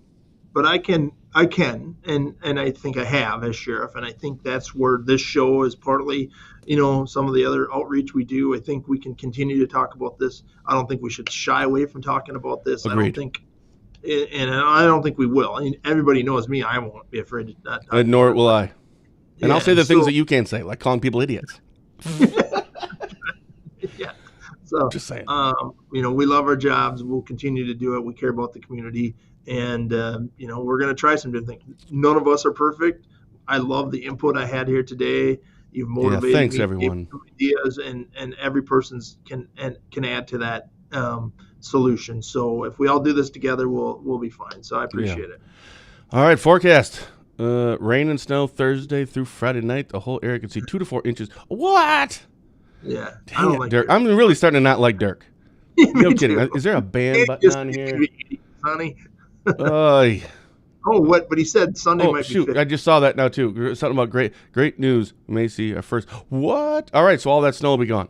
But I can, and I think I have as sheriff, and I think that's where this show is partly, some of the other outreach we do. I think we can continue to talk about this. I don't think we should shy away from talking about this. Agreed. I don't think we will. I mean, everybody knows me. I won't be afraid to not talk. Nor will I. And I'll say the things so- that you can't say, like calling people idiots. Yeah. So, Just saying. we love our jobs. We'll continue to do it. We care about the community. And, we're going to try some different things. None of us are perfect. I love the input I had here today. You've motivated thanks, me. everyone. Ideas, and every person's can add to that solution. So if we all do this together, we'll be fine. So I appreciate it. All right, forecast. Rain and snow Thursday through Friday night. The whole area can see 2 to 4 inches. What? Yeah. I Dang don't it, like Dirk. Dirk. I'm really starting to not like Dirk. Me No kidding. too. Is there a band It button just on needs here? to be 80, Sonny. Oy. Oh, what? But he said Sunday Oh, might shoot. be I 50. just saw that now, too. Something about great news. We may see our first. What? All right, so all that snow will be gone.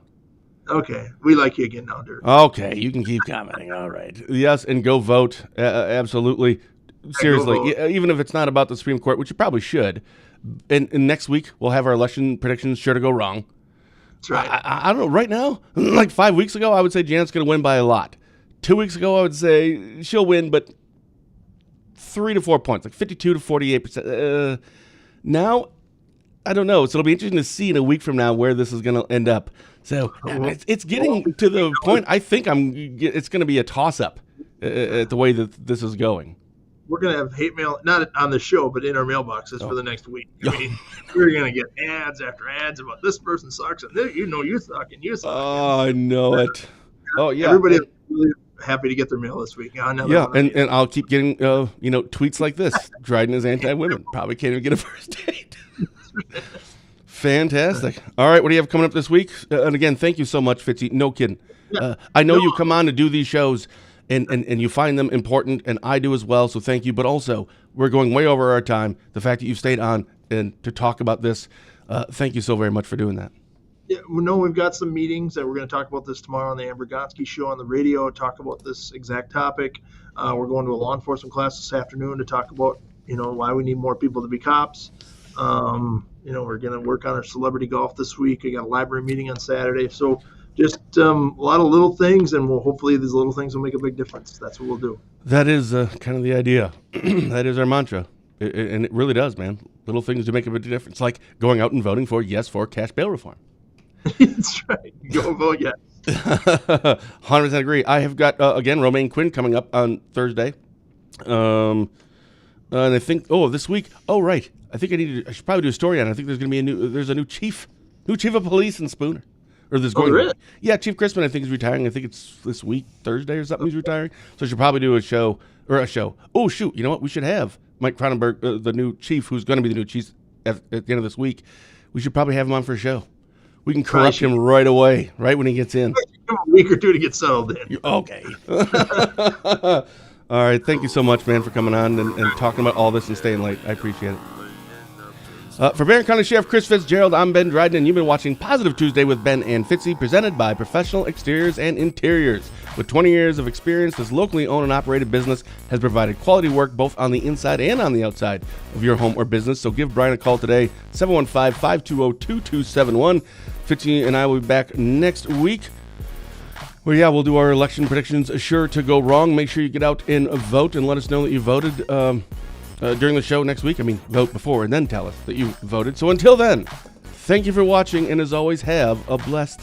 Okay. We like you again now, Dirk. Okay, you can keep commenting. All right. Yes, and go vote. Absolutely. Seriously, vote. even if it's not about the Supreme Court, which you probably should. And next week, we'll have our election predictions sure to go wrong. That's right. I don't know. Right now, like 5 weeks ago, I would say Janet's going to win by a lot. 2 weeks ago, I would say she'll win, but 3 to 4 points, like 52 to 48%. Now, I don't know. So it'll be interesting to see in a week from now where this is going to end up. So it's getting to the point. I think it's going to be a toss-up at the way that this is going. We're going to have hate mail, not on the show, but in our mailboxes for the next week. I mean, we're going to get ads after ads about this person sucks, and you suck, and you suck. Oh, I know it. Oh, yeah. Everybody's really happy to get their mail this week. Yeah, and I'll keep getting tweets like this. Dryden is anti-women. Probably can't even get a first date. Fantastic. All right, what do you have coming up this week? And again, thank you so much, Fitzy. No kidding. I know you come on to do these shows, and you find them important, and I do as well, so thank you. But also, we're going way over our time. The fact that you've stayed on and to talk about this, thank you so very much for doing that. Yeah, we've got some meetings that we're going to talk about this tomorrow on the Amber Gonsky show on the radio, talk about this exact topic. We're going to a law enforcement class this afternoon to talk about, why we need more people to be cops. We're going to work on our celebrity golf this week. We got a library meeting on Saturday. So just a lot of little things, and hopefully these little things will make a big difference. That's what we'll do. That is kind of the idea. That is our mantra. And it really does, man. Little things do make a big difference, like going out and voting for cash bail reform. That's right. Go vote, yes. 100% agree. I have got, again, Romaine Quinn coming up on Thursday. And I think, this week, right. I think I should probably do a story on it. I think there's going to be there's a new chief of police in Spooner. Or there's going really? Yeah, Chief Crispin, I think, is retiring. I think it's this week, Thursday or something, he's retiring. So I should probably do a show. Oh, shoot. You know what? We should have Mike Cronenberg, the new chief, who's going to be the new chief at the end of this week. We should probably have him on for a show. We can corrupt him right away, right when he gets in. Give him a week or two to get settled in. Okay. All right. Thank you so much, man, for coming on and talking about all this and staying late. I appreciate it. For Barron County Sheriff Chris Fitzgerald, I'm Ben Dryden, and you've been watching Positive Tuesday with Ben and Fitzy, presented by Professional Exteriors and Interiors. With 20 years of experience, this locally owned and operated business has provided quality work both on the inside and on the outside of your home or business. So give Brian a call today, 715-520-2271. Fitzy and I will be back next week. Well, yeah, we'll do our election predictions. Sure to go wrong. Make sure you get out and vote and let us know that you voted during the show next week. I mean, vote before and then tell us that you voted. So until then, thank you for watching, and as always, have a blessed